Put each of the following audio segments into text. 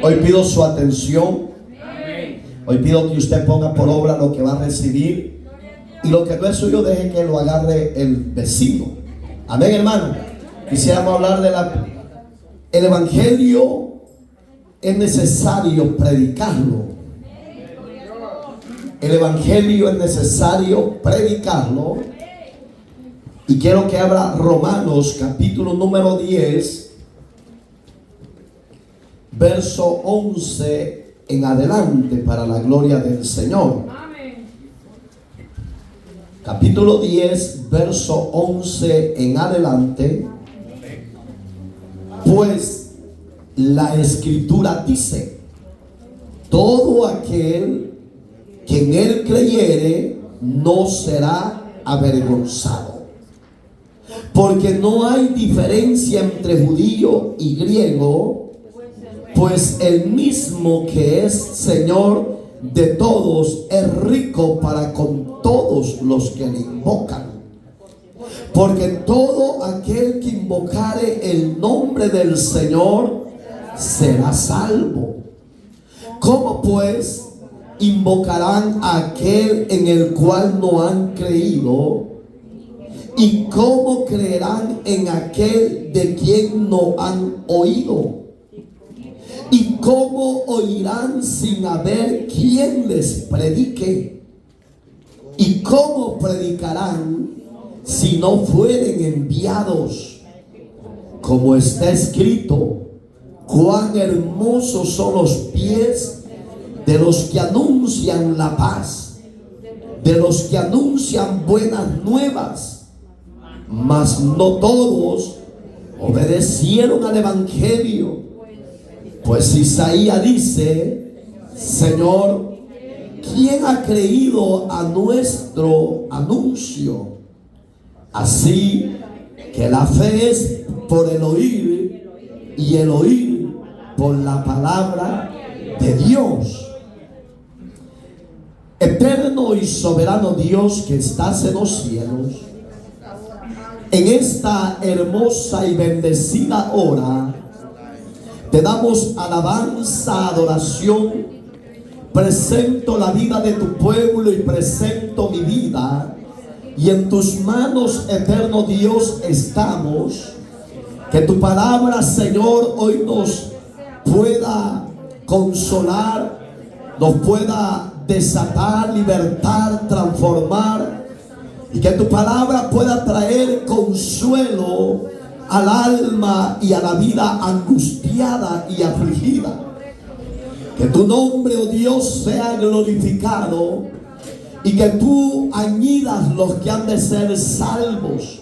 Hoy pido su atención. Hoy pido que usted ponga por obra lo que va a recibir. Y lo que no es suyo, deje que lo agarre el vecino. Amén, hermano. Quisiéramos hablar de el evangelio. Es necesario predicarlo. El evangelio es necesario predicarlo. Y quiero que abra Romanos capítulo número 10, verso 11 en adelante, para la gloria del Señor. Capítulo 10, verso 11 en adelante. Pues la Escritura dice: todo aquel que en él creyere no será avergonzado. Porque no hay diferencia entre judío y griego, pues el mismo que es Señor de todos es rico para con todos los que le invocan. Porque todo aquel que invocare el nombre del Señor será salvo. ¿Cómo pues invocarán a aquel en el cual no han creído? ¿Y cómo creerán en aquel de quien no han oído? ¿Y cómo oirán sin haber quien les predique? ¿Y cómo predicarán si no fueren enviados? Como está escrito: cuán hermosos son los pies de los que anuncian la paz, de los que anuncian buenas nuevas. Mas no todos obedecieron al evangelio. Pues Isaías dice: Señor, ¿quién ha creído a nuestro anuncio? Así que la fe es por el oír, y el oír por la palabra de Dios. Eterno y soberano Dios que estás en los cielos, en esta hermosa y bendecida hora te damos alabanza, adoración. Presento la vida de tu pueblo y presento mi vida. Y en tus manos, eterno Dios, estamos. Que tu palabra, Señor, hoy nos pueda consolar, nos pueda desatar, libertar, transformar. Y que tu palabra pueda traer consuelo al alma y a la vida angustiada y afligida. Que tu nombre, oh Dios, sea glorificado. Y que tú añidas los que han de ser salvos.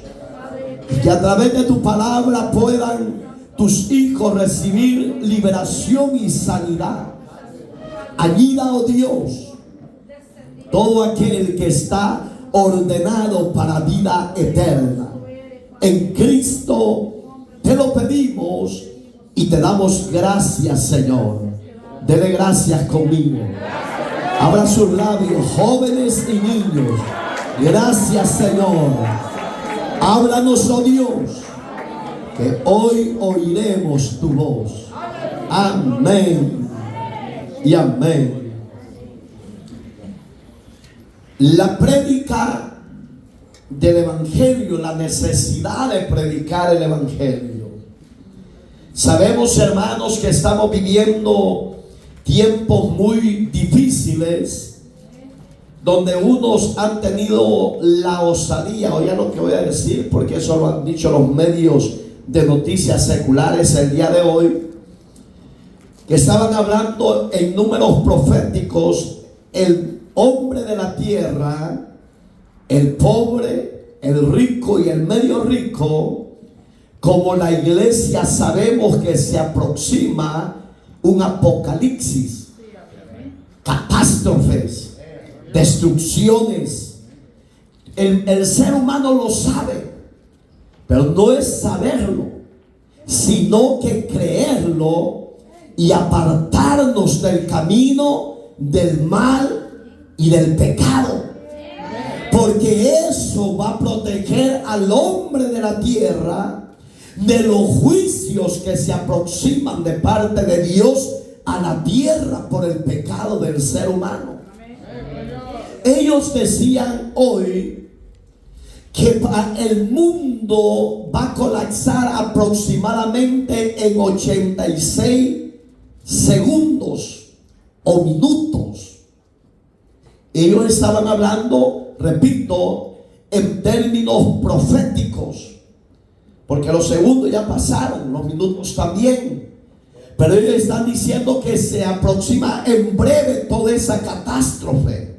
Y que a través de tu palabra puedan tus hijos recibir liberación y sanidad. Añida, oh Dios, todo aquel que está ordenado para vida eterna. En Cristo te lo pedimos y te damos gracias, Señor. Dele gracias conmigo. Abra sus labios, jóvenes y niños. Gracias, Señor. Háblanos, oh Dios, que hoy oiremos tu voz. Amén y amén. La prédica del evangelio, la necesidad de predicar el evangelio. Sabemos, hermanos, que estamos viviendo tiempos muy difíciles, donde unos han tenido la osadía, oigan lo que voy a decir, porque eso lo han dicho los medios de noticias seculares el día de hoy, que estaban hablando en números proféticos: el hombre de la tierra, el pobre, el rico y el medio rico. Como la iglesia sabemos que se aproxima un apocalipsis, catástrofes, destrucciones. El ser humano lo sabe, pero no es saberlo, sino que creerlo y apartarnos del camino del mal y del pecado, porque eso va a proteger al hombre de la tierra de los juicios que se aproximan de parte de Dios a tierra por el pecado del ser humano. Ellos decían hoy que el mundo va a colapsar aproximadamente en 86 segundos o minutos. Ellos estaban hablando, repito, en términos proféticos, porque los segundos ya pasaron, los minutos también. Pero ellos están diciendo que se aproxima en breve toda esa catástrofe.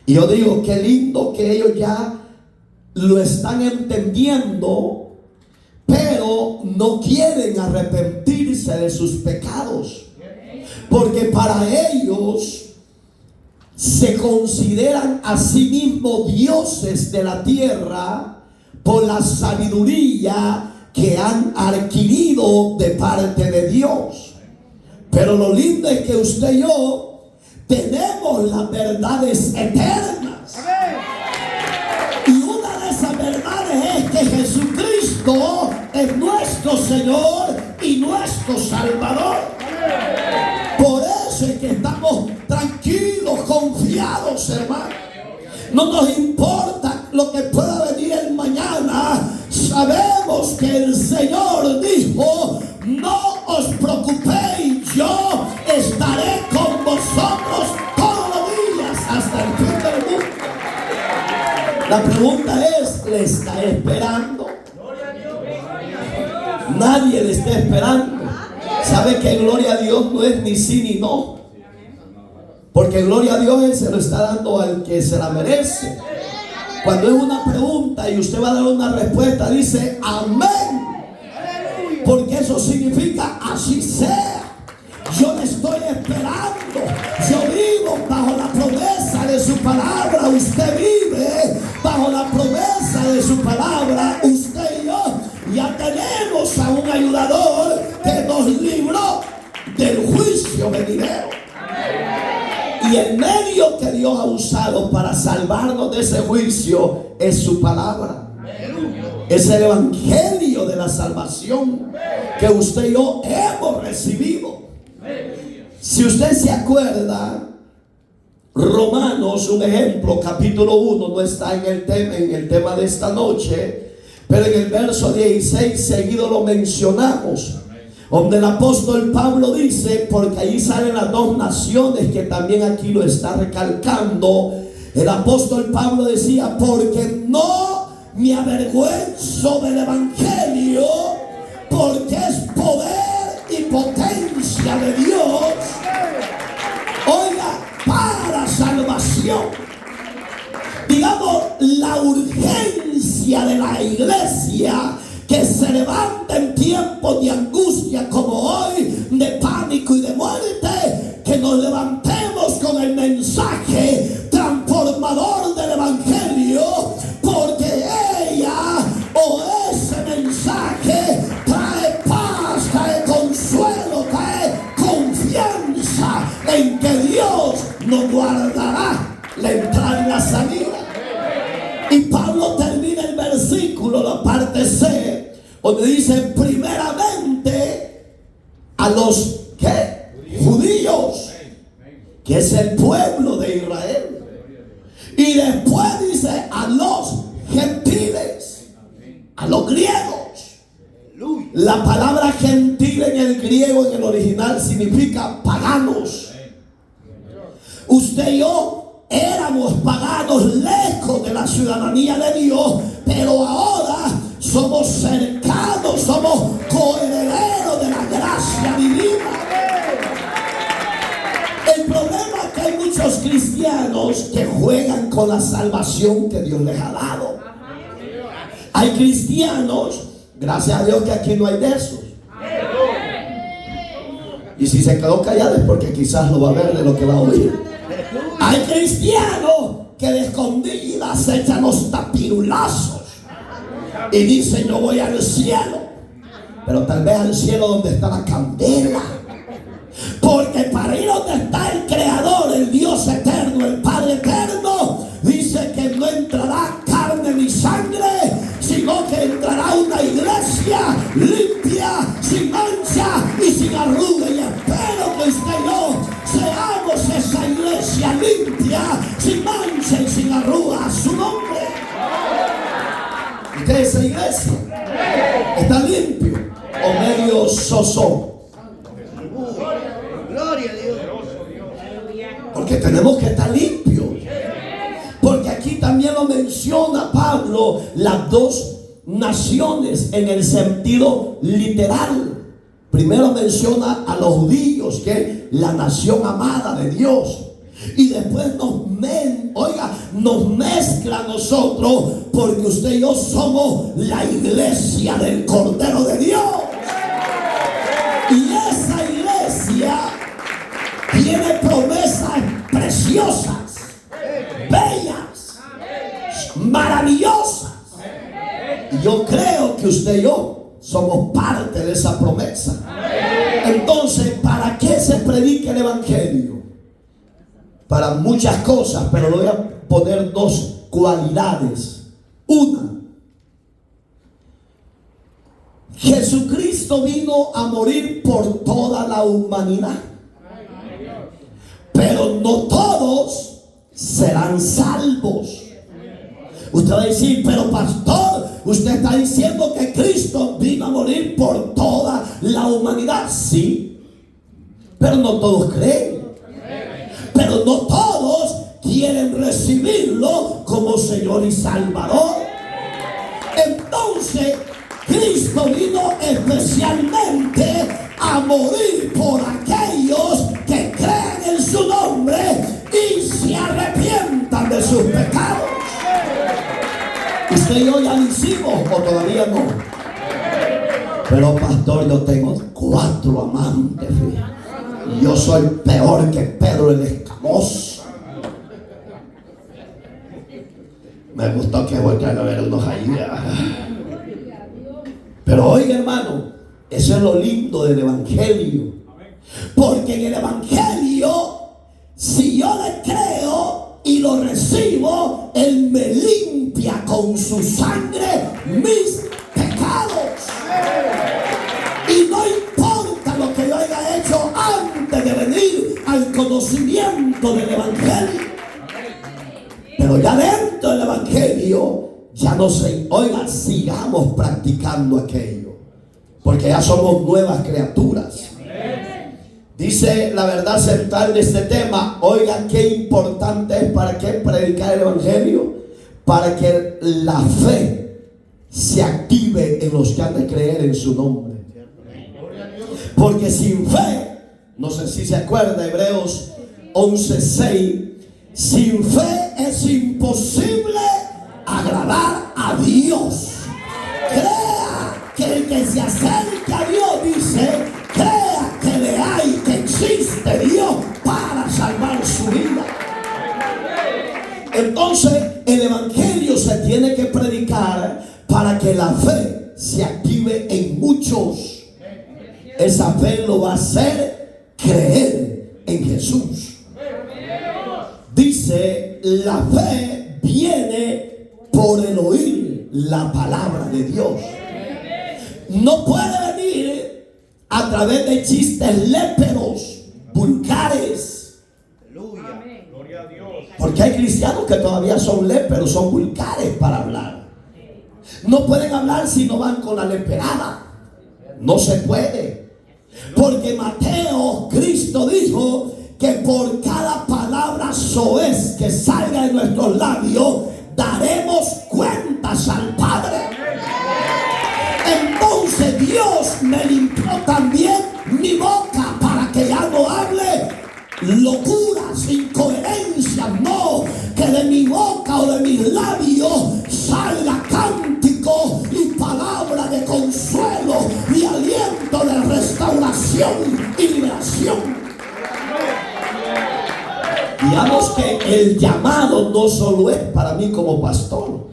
Y yo digo, qué lindo que ellos ya lo están entendiendo, pero no quieren arrepentirse de sus pecados. Porque para ellos se consideran a sí mismos dioses de la tierra por la sabiduría que han adquirido de parte de Dios. Pero lo lindo es que usted y yo tenemos las verdades eternas. Y una de esas verdades es que Jesucristo es nuestro Señor y nuestro Salvador. Por eso es que estamos tranquilos, confiados, hermano. No nos importa lo que pueda venir el mañana. Sabemos que el Señor dijo: no os preocupéis, yo estaré con vosotros todos los días hasta el fin del mundo. La pregunta es, ¿le está esperando? Nadie le está esperando. ¿Sabe que gloria a Dios no es ni sí ni no? Porque gloria a Dios Él se lo está dando al que se la merece. Cuando es una pregunta y usted va a dar una respuesta, dice amén. Porque eso significa así sea. Yo le estoy esperando. Yo vivo bajo la promesa de su palabra. Usted vive bajo la promesa de su palabra. Usted y yo ya tenemos a un ayudador que nos libró del juicio venidero. Y el medio que Dios ha usado para salvarnos de ese juicio es su palabra. Es el evangelio de la salvación que usted y yo hemos recibido. Si usted se acuerda, Romanos, un ejemplo, capítulo 1, no está en el tema de esta noche, pero en el verso 16 seguido lo mencionamos, donde el apóstol Pablo dice, porque ahí salen las dos naciones que también aquí lo está recalcando. El apóstol Pablo decía: porque no me avergüenzo del evangelio, porque es poder y potencia de Dios, oiga, para salvación. Digamos, la urgencia de la iglesia que se levanta en tiempos de angustia como hoy, de pánico y de muerte, que nos levantemos con el mensaje transformador del evangelio, porque ella o ese mensaje trae paz, trae consuelo, trae confianza en que Dios nos guardará la entrada y la salida. Y Pablo termina el versículo, la parte C, donde dice: primeramente a los judíos, que es el pueblo de Israel, y después dice a los gentiles, a los griegos. La palabra gentil en el griego, en el original, significa paganos. Usted y yo éramos paganos, lejos de la ciudadanía de Dios, pero ahora somos cercanos, somos coherederos de la gracia divina. El problema es que hay muchos cristianos que juegan con la salvación que Dios les ha dado. Hay cristianos, gracias a Dios que aquí no hay de esos. Y si se quedó callado es porque quizás no va a ver de lo que va a oír. Hay cristianos que de escondidas se echan los tapirulazos y dicen: yo voy al cielo, pero tal vez al cielo donde está la candela. Porque para ir donde está el Creador, el Dios eterno, el Padre eterno, dice que no entrará carne ni sangre, sino que entrará una iglesia limpia, sin mancha y sin arruga. Y espero que usted iglesia limpia, sin mancha y sin arruga a su nombre. ¿Y qué es esa iglesia? ¿Está limpio o medio sosón? Gloria a Dios. Porque tenemos que estar limpios. Porque aquí también lo menciona Pablo, las dos naciones en el sentido literal. Primero menciona a los judíos, que es la nación amada de Dios. Y después nos mezcla a nosotros, porque usted y yo somos la iglesia del Cordero de Dios. Y esa iglesia tiene promesas preciosas, bellas, maravillosas. Y yo creo que usted y yo somos parte de esa promesa. Entonces, ¿para qué se predica el evangelio? Para muchas cosas, pero le voy a poner dos cualidades. Una, Jesucristo vino a morir por toda la humanidad, pero no todos serán salvos. Usted va a decir, pero pastor, usted está diciendo que Cristo vino a morir por toda la humanidad. Sí, pero no todos creen. Pero no todos quieren recibirlo como Señor y Salvador. Entonces, Cristo vino especialmente a morir por aquellos que creen en su nombre y se arrepientan de sus pecados. ¿Usted y yo ya lo hicimos o todavía no? Pero pastor, yo tengo 4 amantes, fíjate. Yo soy peor que Pedro el Escamoso. Me gustó que voltean a ver unos ahí. Pero oiga, hermano, eso es lo lindo del evangelio. Porque en el evangelio, si yo le creo y lo recibo, Él me limpia con su sangre mis pecados. Y no importa lo que yo haya hecho antes de venir al conocimiento del evangelio. Pero ya dentro del evangelio, ya no sé, oiga, sigamos practicando aquello. Porque ya somos nuevas criaturas. Dice la verdad central de este tema. Oigan qué importante es. ¿Para qué predicar el evangelio? Para que la fe se active en los que han de creer en su nombre. Porque sin fe, no sé si se acuerda, Hebreos 11:6, sin fe es imposible agradar a Dios. Crea que el que se acerca a Dios, dice, crea que le hay, que existe Dios para salvar su vida. Entonces el evangelio se tiene que predicar para que la fe se active en muchos. Esa fe lo va a hacer creer en Jesús. Dice, la fe viene por el oír la palabra de Dios. No puede venir a través de chistes léperos, vulgares. Porque hay cristianos que todavía son léperos, son vulgares para hablar. No pueden hablar si no van con la leperada. No se puede. Porque Mateo, Cristo dijo que por cada palabra soez que salga de nuestros labios, daremos cuentas al Padre. Entonces Dios me limpió también mi boca para que ya no hable locuras, incoherencias. No, que de mi boca o de mis labios salga cántico y palabra de consuelo y aliento de restauración y liberación. Digamos que el llamado no solo es para mí como pastor,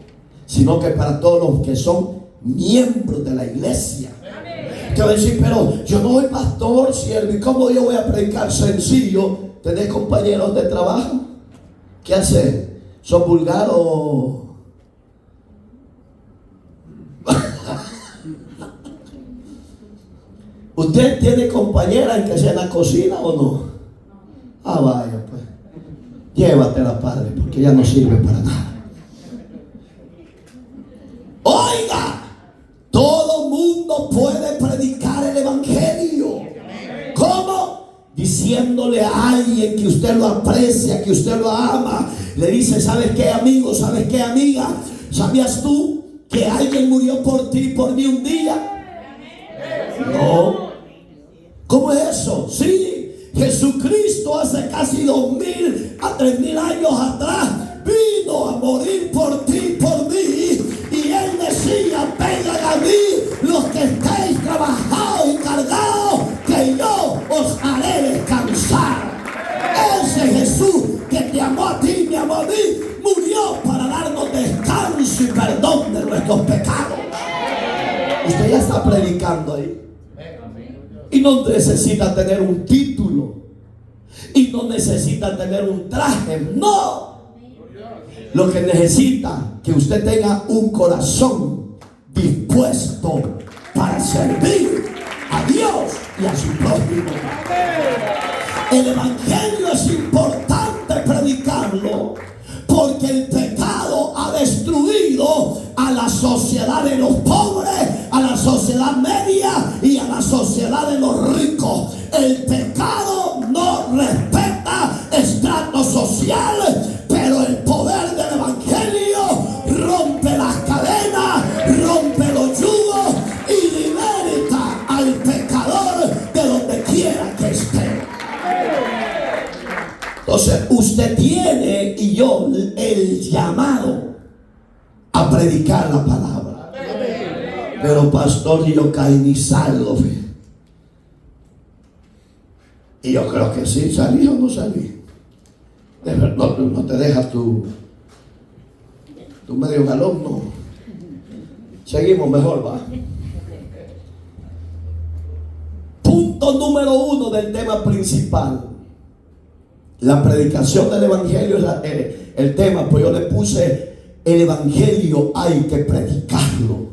sino que para todos los que son miembros de la iglesia. Te voy a decir, pero yo no soy pastor, siervo, ¿y cómo yo voy a predicar? Sencillo. ¿Tenés compañeros de trabajo? ¿Qué haces? ¿Son vulgares o...? ¿Usted tiene compañera en que sea en la cocina o no? Ah, vaya pues. Llévatela, Padre, porque ya no sirve para nada. Oiga, todo mundo puede predicar el evangelio. ¿Cómo? Diciéndole a alguien que usted lo aprecia, que usted lo ama. Le dice: ¿sabes qué, amigo? ¿Sabes qué, amiga? ¿Sabías tú que alguien murió por ti y por mí un día? No. ¿Cómo es eso? Sí, Jesucristo hace casi 2000 a 3000 años atrás vino a morir por ti y por mí. Y Él decía: vengan a mí los que estáis trabajados y cargados, que yo os haré descansar. Ese Jesús que te amó a ti y me amó a mí, murió para darnos descanso y perdón de nuestros pecados. Usted ya está predicando ahí. Y no necesita tener un título. Y no necesita tener un traje. No. Lo que necesita que usted tenga un corazón dispuesto para servir a Dios y a su prójimo. El evangelio es importante predicarlo, porque el pecado ha destruido a la sociedad de los pobres, a la sociedad media y a la sociedad de los ricos. El pecado no respeta estratos sociales, pero el poder del evangelio rompe las cadenas, rompe los yugos y liberta al pecador de donde quiera que esté. Entonces usted tiene, y yo, el llamado a predicar la palabra. Pero pastor, yo caí ni salgo. Y yo creo que sí, salí o no salí. De verdad, no te dejas tu medio galón, no. Seguimos mejor, va. Punto número 1 del tema principal. La predicación del evangelio es el tema, pues yo le puse: el evangelio hay que predicarlo.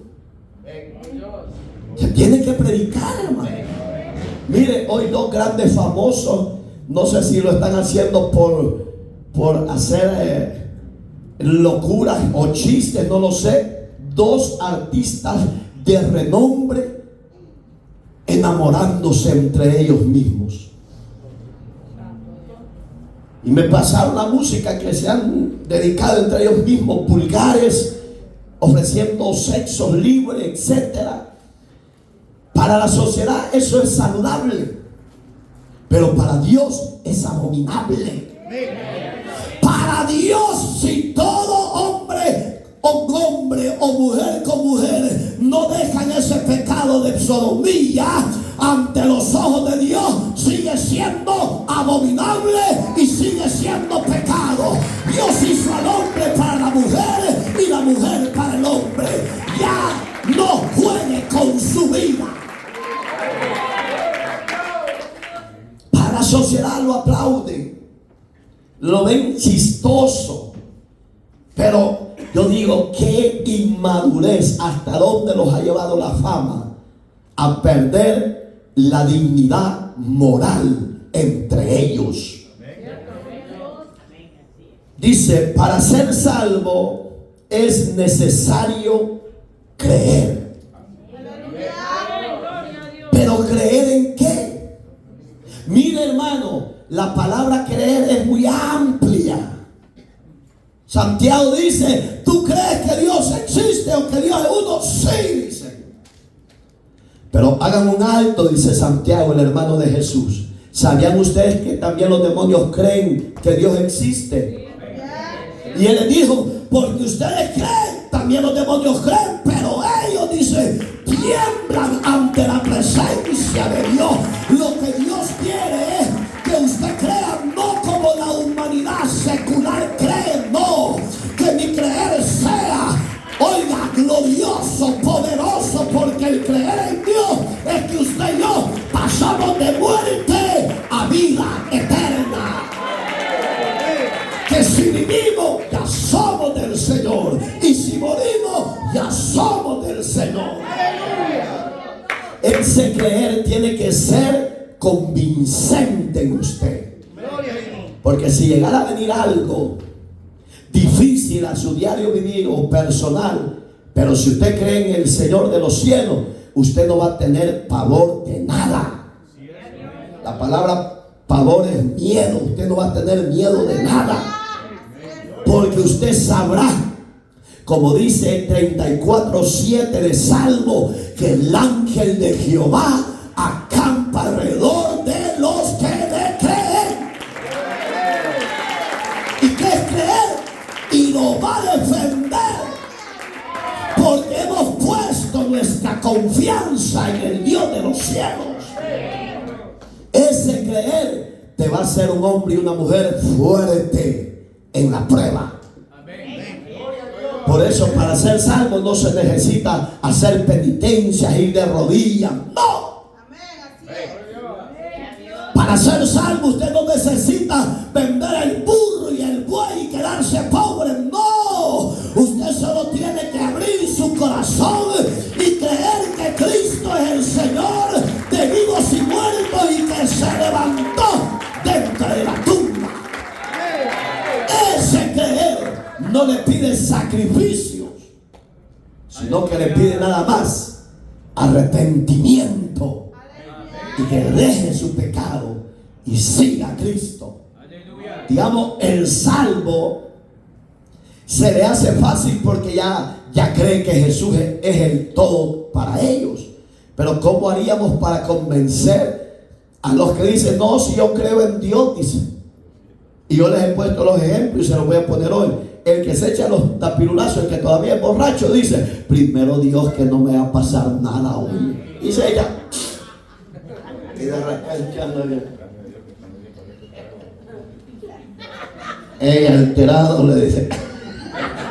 Se tiene que predicar, hermano. Mire, hoy 2 grandes famosos, no sé si lo están haciendo por hacer locuras o chistes, no lo sé. 2 artistas de renombre enamorándose entre ellos mismos. Y me pasaron la música que se han dedicado entre ellos mismos, vulgares, ofreciendo sexo libre, etc. Para la sociedad eso es saludable, pero para Dios es abominable. Para Dios, si todo hombre o mujer con mujer no dejan ese pecado de sodomía, ante los ojos de Dios sigue siendo abominable y sigue siendo pecado. Dios hizo al hombre para la mujer y la mujer para el hombre. Ya no juegue con su vida. Para la sociedad lo aplauden, lo ven chistoso, pero yo digo: qué inmadurez, hasta dónde los ha llevado la fama a perder la dignidad moral entre ellos. Dice: para ser salvo es necesario creer. ¿Pero creer en qué? Mire, hermano, la palabra creer es muy amplia. Santiago dice: ¿tú crees que Dios existe o que Dios es uno? Sí, dice. Pero hagan un alto, dice Santiago, el hermano de Jesús. ¿Sabían ustedes que también los demonios creen que Dios existe? Y él le dijo: porque ustedes creen, también los demonios creen, pero ellos, dice, tiemblan ante la presencia de Dios. Lo que Dios quiere es que usted crea, no como la humanidad secular cree, no. Que mi creer sea, oiga, glorioso, poderoso, porque el creer en Dios es que usted y yo pasamos de muerte a vida eterna. Que si vivimos, ya somos del Señor, y si morimos, ya somos del Señor. Ese creer tiene que ser convincente en usted. Porque si llegara a venir algo difícil a su diario vivir o personal, pero si usted cree en el Señor de los cielos, usted no va a tener pavor de nada. La palabra pavor es miedo. Usted no va a tener miedo de nada, porque usted sabrá, como dice 34:7 de Salmo, que el ángel de Jehová acampa alrededor de los que le creen. ¿Y qué es creer? Y nos va a defender, porque hemos puesto nuestra confianza en el Dios de los cielos. Ese creer te va a hacer un hombre y una mujer fuerte en la prueba. Por eso, para ser salvo no se necesita hacer penitencias, ir de rodillas. No. Para ser salvo usted no necesita vender el burro y el buey y quedarse pobre. No. Usted solo tiene que abrir su corazón y creer que Cristo es el Señor de vivos y muertos y que se levantó dentro de la tumba. Ese creer no le pide sacrificios, sino que le pide nada más arrepentimiento y que deje su pecado y siga a Cristo. Digamos, el salvo se le hace fácil porque ya cree que Jesús es el todo para ellos. Pero ¿cómo haríamos para convencer a los que dicen, no, si yo creo en Dios? Dice. Y yo les he puesto los ejemplos y se los voy a poner hoy. El que se echa los tapirulazos, el que todavía es borracho, dice, primero Dios que no me va a pasar nada hoy. Dice ella. Y de repente anda bien. Ella alterado le dice,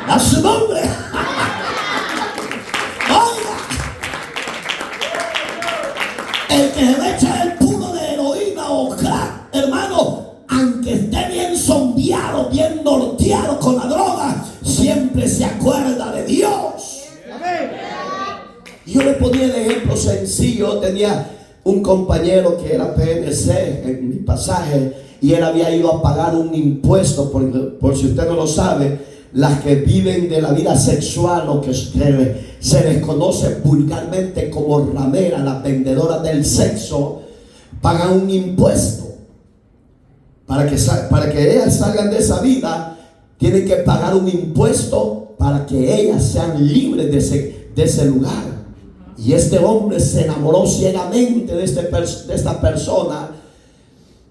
a su nombre. Oiga, el que se le echa el puro de heroína o crack, hermano, aunque esté bien zombiado, bien norteado con la droga, siempre se acuerda de Dios. Yo le ponía el ejemplo sencillo. Tenía un compañero que era PNC en mi pasaje y él había ido a pagar un impuesto, por si usted no lo sabe, las que viven de la vida sexual o que se les conoce vulgarmente como rameras, las vendedoras del sexo, pagan un impuesto. Para que ellas salgan de esa vida, tienen que pagar un impuesto para que ellas sean libres de ese lugar. Y este hombre se enamoró ciegamente de esta persona,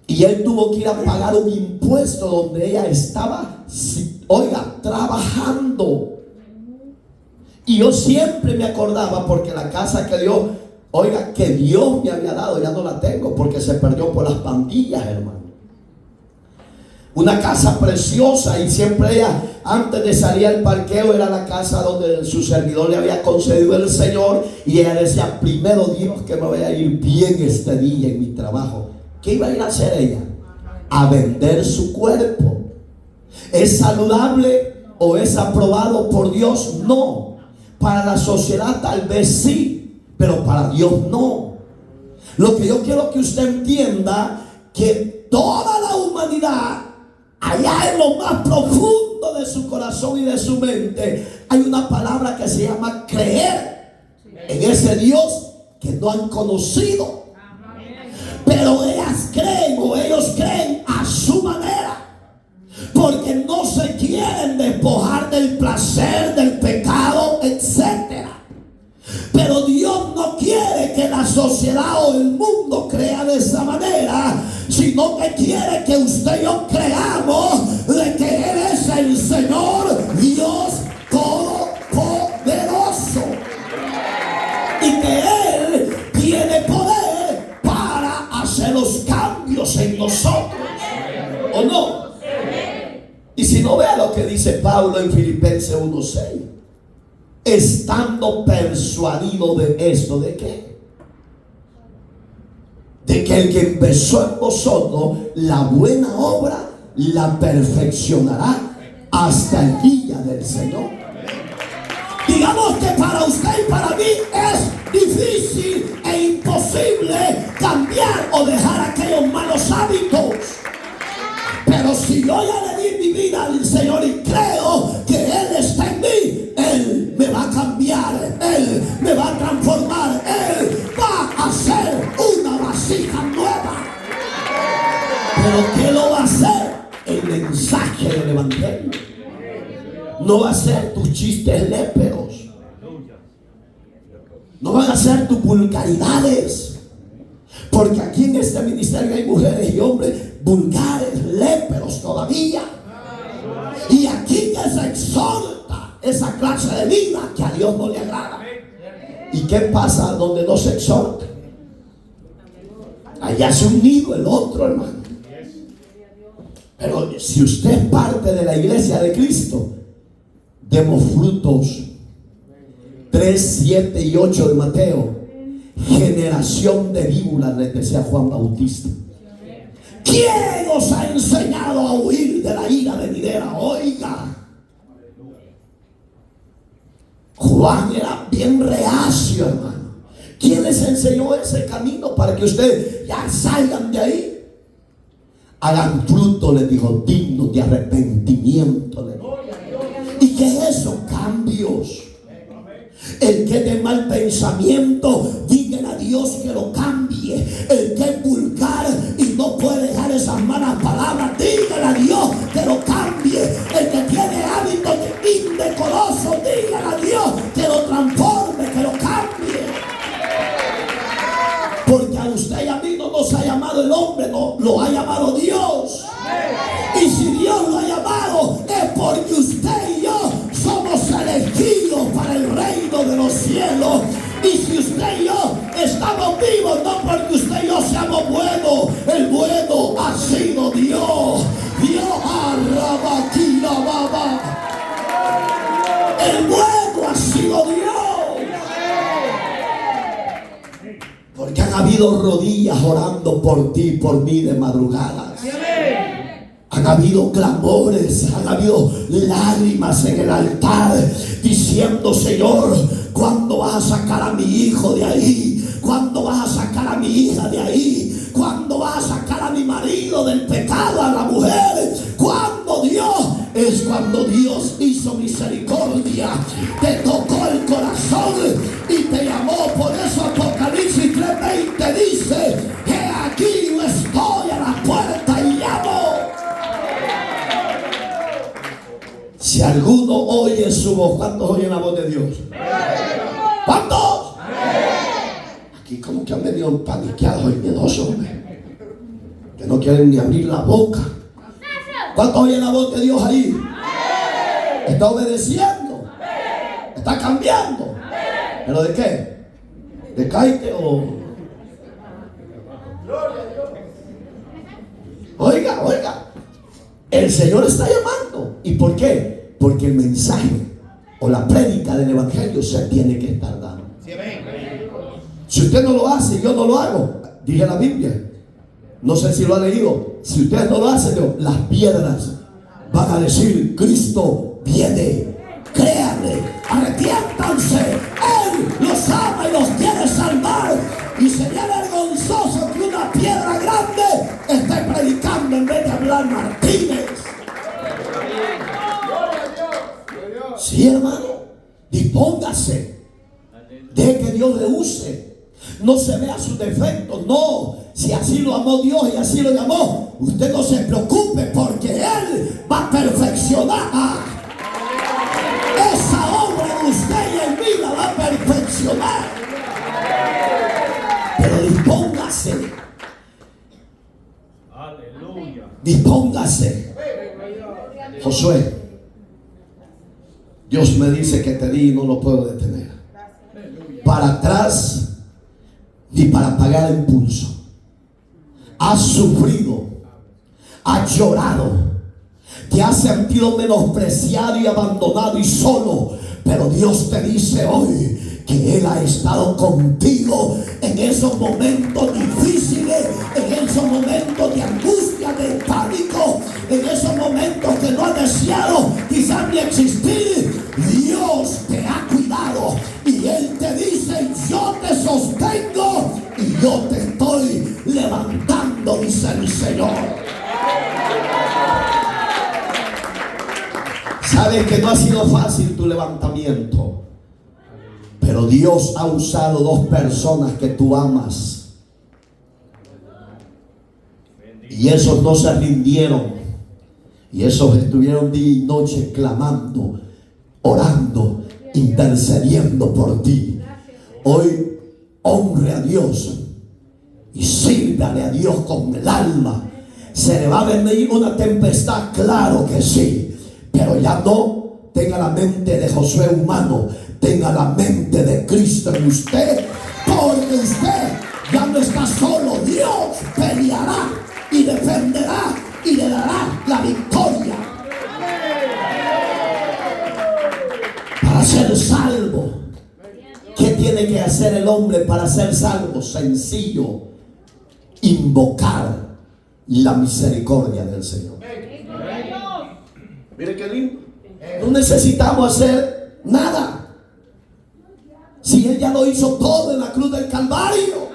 y él tuvo que ir a pagar un impuesto donde ella estaba, oiga, trabajando. Y yo siempre me acordaba, porque la casa que Dios me había dado, ya no la tengo porque se perdió por las pandillas, hermano. Una casa preciosa, y siempre ella, antes de salir al parqueo, era la casa donde su servidor le había concedido el Señor, y ella decía, primero Dios que me vaya a ir bien este día en mi trabajo. ¿Qué iba a ir a hacer ella? A vender su cuerpo. ¿Es saludable o es aprobado por Dios? No. Para la sociedad tal vez sí, pero para Dios no. Lo que yo quiero que usted entienda, que toda la humanidad, allá en lo más profundo de su corazón y de su mente, hay una palabra que se llama creer en ese Dios que no han conocido. Pero ellos creen a su manera, porque no se quieren despojar del placer, del pecado, etc. Pero Dios no quiere que la sociedad o el mundo crea de esa manera, sino que quiere que usted y yo creamos de que Él es el Señor Dios Todopoderoso, y que Él tiene poder para hacer los cambios en nosotros. ¿O no? Y si no, vea lo que dice Pablo en Filipenses 1:6. Estando persuadido de esto, ¿de qué? De que el que empezó en vosotros la buena obra la perfeccionará hasta el día del Señor. Digamos que para usted y para mí es difícil e imposible cambiar o dejar aquellos malos hábitos, pero si yo ya le di mi vida al Señor y creo que Él está en mí, Él me va a cambiar, Él me va a transformar, Él va a hacer una vasija nueva. Pero ¿qué lo va a hacer? El mensaje del evangelio. No va a ser tus chistes léperos, no van a ser tus vulgaridades, porque aquí en este ministerio hay mujeres y hombres vulgares, léperos todavía. Y aquí que se exhorta esa clase de vida que a Dios no le agrada. ¿Y qué pasa donde no se exhorta? Allá se ha unido el otro, hermano. Pero si usted es parte de la iglesia de Cristo, demos frutos. 3, 7 y 8 de Mateo. Generación de víboras, les decía Juan Bautista. ¿Quién os ha enseñado a huir de la ira venidera? Oiga, Juan era bien reacio, hermano. ¿Quién les enseñó ese camino para que ustedes ya salgan de ahí? Hagan fruto, les dijo, dignos de arrepentimiento, les dijo. ¿Y qué es eso? Cambios. El que es de mal pensamiento, díganle a Dios que lo cambie. El que es vulgar y no puede dejar esas malas palabras, díganle a Dios que lo cambie. El que tiene hábitos indecorosos, díganle a Dios que lo transforme, que lo cambie. Porque a usted y a mí no nos ha llamado el hombre, no, lo ha llamado Dios. Y si Dios lo ha llamado, es porque usted y yo somos elegidos para el reino de los cielos. Y si usted y yo estamos vivos, no porque usted y yo seamos buenos, el bueno ha sido Dios. Dios arrabatila baba. El bueno ha sido Dios. Porque han habido rodillas orando por ti, por mí de madrugadas. Han habido clamores, han habido lágrimas en el altar diciendo: Señor, ¿cuándo vas a sacar a mi hijo de ahí? ¿Cuándo vas a sacar a mi hija de ahí? ¿Cuándo vas a sacar a mi marido del pecado, a la mujer? ¿Cuándo, Dios? Es cuando Dios hizo misericordia, te tocó el corazón y te llamó. Por eso Apocalipsis 3:20 dice: he aquí yo estoy a la puerta y llamo. Si alguno oye su voz, ¿cuántos oyen la voz de Dios? ¿Cuántos? Aquí como que han venido paniqueados y miedosos, que no quieren ni abrir la boca. ¿Cuántos oyen la voz de Dios ahí? ¿Está obedeciendo? ¿Está cambiando? ¿Pero de qué? ¿De caite o...? Oiga, oiga, el Señor está llamando. ¿Y por qué? Porque el mensaje o la prédica del evangelio se tiene que estar dando. Si usted no lo hace, yo no lo hago. Dije la Biblia, no sé si lo ha leído. Si ustedes no lo hacen, las piedras van a decir: Cristo viene. Créanle, arrepiéntanse. Él los ama y los quiere salvar. Y sería vergonzoso que una piedra grande esté predicando en vez de hablar Martínez. Sí, hermano, dispóngase. Deje que Dios le use. No se vea sus defectos, no. Si así lo amó Dios y así lo llamó, usted no se preocupe, porque Él va a perfeccionar esa obra en usted y en mí, la va a perfeccionar. Pero dispóngase. Aleluya. Dispóngase. Josué, Dios me dice que te di y no lo puedo detener. Para atrás ni para pagar el pulso. Has sufrido, has llorado, te has sentido menospreciado y abandonado y solo, pero Dios te dice hoy que Él ha estado contigo en esos momentos difíciles, en esos momentos de angustia, de pánico, en esos momentos que no has deseado quizás ni existir. Dios te ha cuidado y Él te dice: yo te sostengo y yo te estoy levantando, dice el Señor. Sabes que no ha sido fácil tu levantamiento, pero Dios ha usado dos personas que tú amas, y esos no se rindieron, y esos estuvieron día y noche clamando, orando, intercediendo por ti. Hoy honre a Dios y sírvale a Dios con el alma. Se le va a venir una tempestad, claro que sí, pero ya no tenga la mente de Josué humano, tenga la mente de Cristo en usted, porque usted ya no está solo. Dios peleará y defenderá y le dará la victoria. Para ser salvo, ¿qué tiene que hacer el hombre para ser salvo? Sencillo: invocar la misericordia del Señor. Mire qué lindo. No necesitamos hacer nada, si Él ya lo hizo todo en la cruz del Calvario.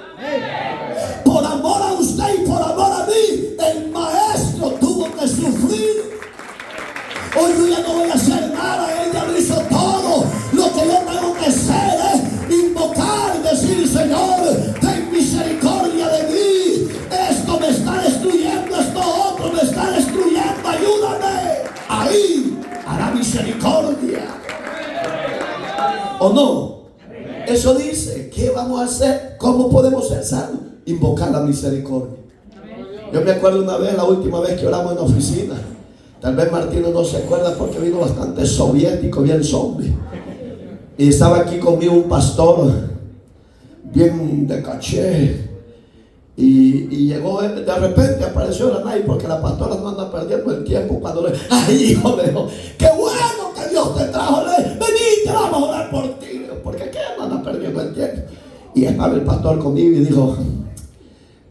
Por amor a usted y por amor a mí, el Maestro tuvo que sufrir. Hoy yo ya no voy a hacer nada, Él ya lo hizo todo. Lo que yo tengo que hacer es invocar y decir: Señor, ten misericordia de mí. Esto me está destruyendo, esto otro me está destruyendo, ayúdame. Ahí hará misericordia. ¿O no? Eso dice. ¿Qué vamos a hacer? ¿Cómo podemos ser salvos? Invocar la misericordia. Yo me acuerdo una vez, la última vez que oramos en la oficina. Tal vez Martino no se acuerda porque vino bastante soviético, bien zombie. Y estaba aquí conmigo un pastor bien de caché. Y llegó, de repente apareció la Nay, porque la pastora no anda perdiendo el tiempo cuando le... ¡Ay, hijo mío! ¡Qué bueno que Dios te trajo! Vení, te vamos a orar por ti. Porque ¿qué no anda perdiendo el tiempo? Y estaba el pastor conmigo y dijo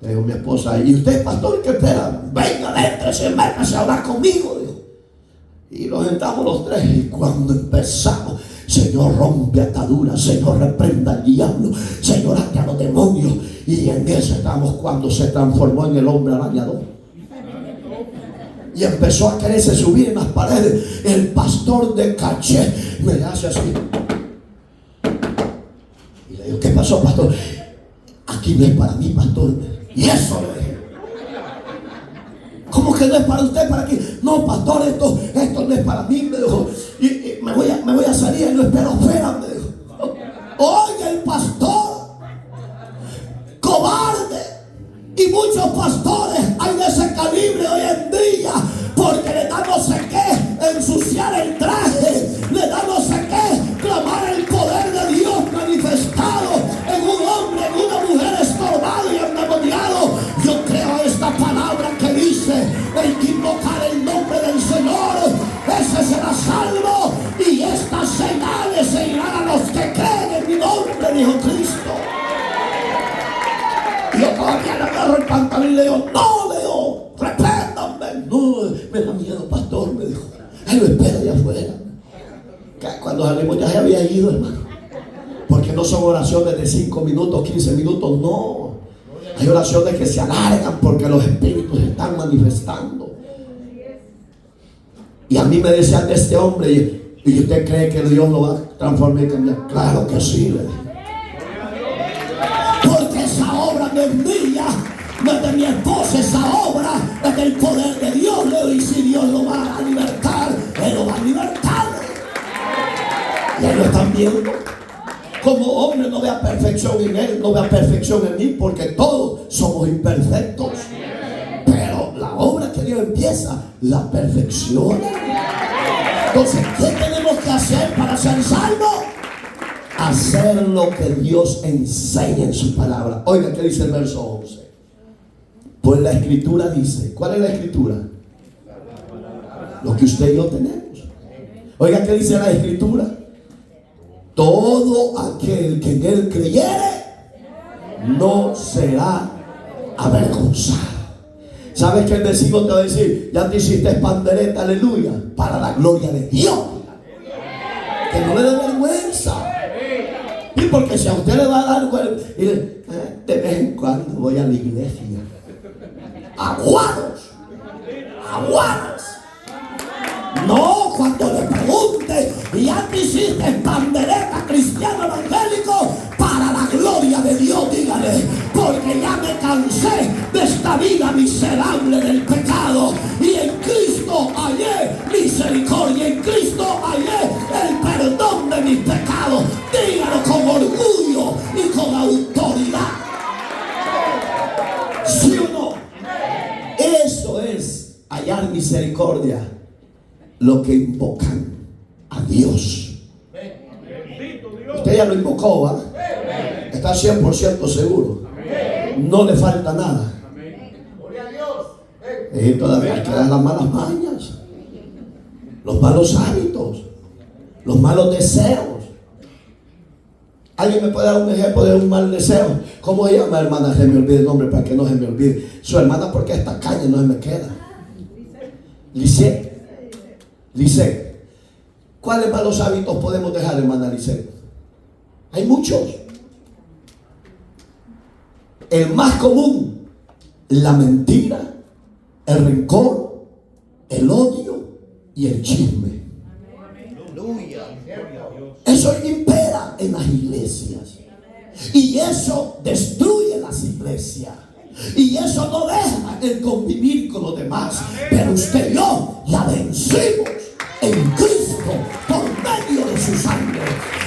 mi esposa: ¿y usted, pastor, qué espera? Venga, métase a orar conmigo. Dijo. Y nos sentamos los tres, y cuando empezamos: Señor, rompe ataduras, Señor, reprenda al diablo, Señor, ate a los demonios. Y en eso estamos cuando se transformó en el hombre arañador. Y empezó a quererse subir en las paredes. El pastor de caché me hace así. Y le digo: ¿qué pasó, pastor? Aquí no es para mí, pastor. Y eso le dije. ¿Cómo que no es para usted? ¿Para qué? No, pastor, esto no es para mí, me dijo. Y me voy a salir. Y no, espera, me dijo. Oiga, el pastor cobarde. Y muchos pastores hay de ese calibre hoy en día, porque le da no sé qué ensuciar el traje, le da no sé qué clamar el poder de Dios manifestado en un hombre, en una mujer estorbado y endemoniado. Yo creo esta palabra que dice: el que invocar el nombre del Señor, ese será salvo, y estas señales seguirán a los que creen en mi nombre, dijo Cristo. Yo todavía le agarro el pantalón y le digo: no, Leo, repréndame. No, me da miedo, pastor, me dijo. Él lo espera allá afuera. Cuando salimos ya se había ido, hermano. Porque no son oraciones de 5 minutos, 15 minutos, no. Hay oraciones que se alargan porque los espíritus se están manifestando. Y a mí me decían de este hombre: ¿y usted cree que Dios lo va a transformar y cambiar? Claro que sí, le dije. Porque esa obra no es mía, no es de mi esposa, esa obra es del poder de Dios. Y si Dios lo va a libertar, Él lo va a libertar. Y ellos están viendo. Como hombre no vea perfección en Él, no vea perfección en mí, porque todos somos imperfectos. Pero la obra que Dios empieza, la perfección. Entonces, ¿qué tenemos que hacer para ser salvos? Hacer lo que Dios enseña en su palabra. Oiga, ¿qué dice el verso 11? Pues la escritura dice. ¿Cuál es la escritura? Lo que usted y yo tenemos. Oiga, ¿qué dice la escritura? Todo aquel que en Él creyere no será avergonzado. ¿Sabes que el vecino te va a decir: ya te hiciste pandereta, aleluya, para la gloria de Dios? Que no le dé vergüenza. Y porque si a usted le va a dar vergüenza, de vez en cuando voy a la iglesia. Aguados. No, cuando le y ya te hiciste pandereta cristiano evangélico para la gloria de Dios. Dígale, porque ya me cansé de esta vida miserable del pecado, y en Cristo hallé misericordia, en Cristo hallé el perdón de mis pecados. Dígalo con orgullo y con autoridad. ¿Sí o no? Eso es hallar misericordia, lo que invocan a Dios. Usted ya lo invocó, ¿va? Está 100% seguro. No le falta nada. Y todavía hay que dar las malas mañas, los malos hábitos, los malos deseos. ¿Alguien me puede dar un ejemplo de un mal deseo? ¿Cómo se llama, hermana? Se me olvide el nombre para que no se me olvide. Su hermana, porque esta calle no se me queda. Lice. ¿Cuáles malos hábitos podemos dejar, hermana Lice? Hay muchos. El más común: la mentira, el rencor, el odio y el chisme. Eso impera en las iglesias, y eso destruye las iglesias, y eso no deja el convivir con los demás. Pero usted y yo la vencimos en Cristo por medio de su sangre.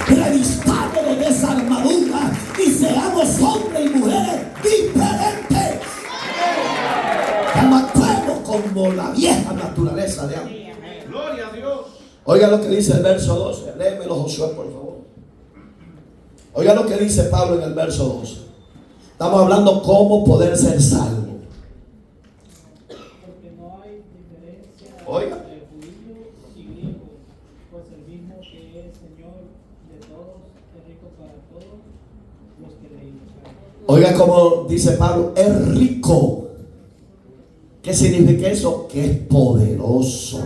Revistámonos de esa armadura y seamos hombres y mujeres diferentes, que actuemos como la vieja naturaleza de Adán. Gloria a Dios. Oiga lo que dice el verso 12. Léemelo, Josué, por favor. Oiga lo que dice Pablo en el verso 12. Estamos hablando cómo poder ser salvo. Porque no hay diferencia Oiga. entre judío y griego, pues el mismo que es Señor de todos, es rico para todos los que le invocan. Oiga como dice Pablo, es rico. ¿Qué significa eso? Que es poderoso.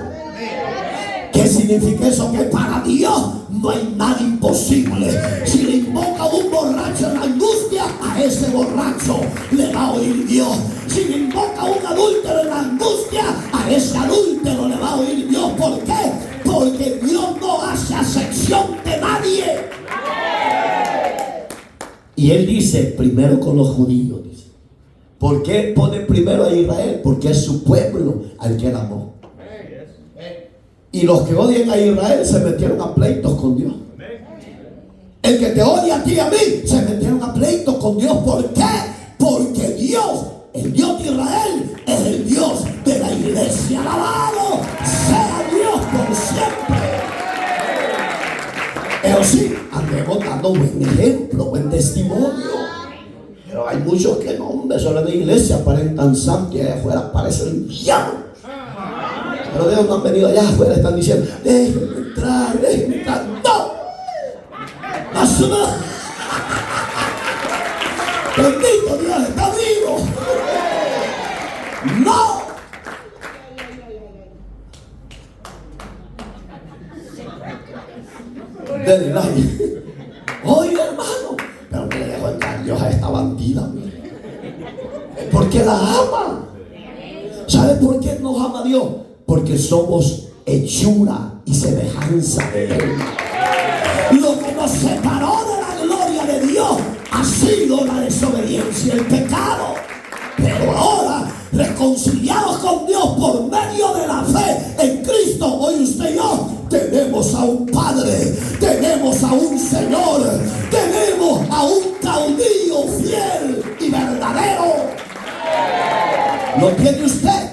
¿Qué significa eso? Que para Dios no hay nada imposible. Si le invoca a un borracho en la angustia, a ese borracho le va a oír Dios. Si le invoca a un adúltero en la angustia, a ese adúltero le va a oír Dios. ¿Por qué? Porque Dios no hace acepción de nadie. Y Él dice, primero con los judíos. Dice. ¿Por qué pone primero a Israel? Porque es su pueblo al que Él amó. Y los que odian a Israel se metieron a pleitos con Dios. El que te odia a ti y a mí se metieron a pleitos con Dios. ¿Por qué? Porque Dios, el Dios de Israel, es el Dios de la iglesia. Alabado sea Dios por siempre. Pero sí, andemos dando buen ejemplo, buen testimonio. Pero hay muchos que no, hombre, solo en la iglesia aparentan santos y allá afuera parecen el diablo. Pero Dios no han venido allá afuera, están diciendo, déjenme entrar, déjenme entrar. ¡No! ¡No! Bendito Dios, está vivo. ¡No! Denle like. Oiga, hermano, pero que le dejo entrar Dios a esta bandida, mire. Porque la ama. ¿Sabe por qué nos ama Dios? Porque somos hechura y semejanza de Él. Lo que nos separó de la gloria de Dios ha sido la desobediencia y el pecado. Pero ahora, reconciliados con Dios por medio de la fe en Cristo, hoy usted y yo tenemos a un Padre, tenemos a un Señor, tenemos a un caudillo fiel y verdadero. ¿Lo tiene usted?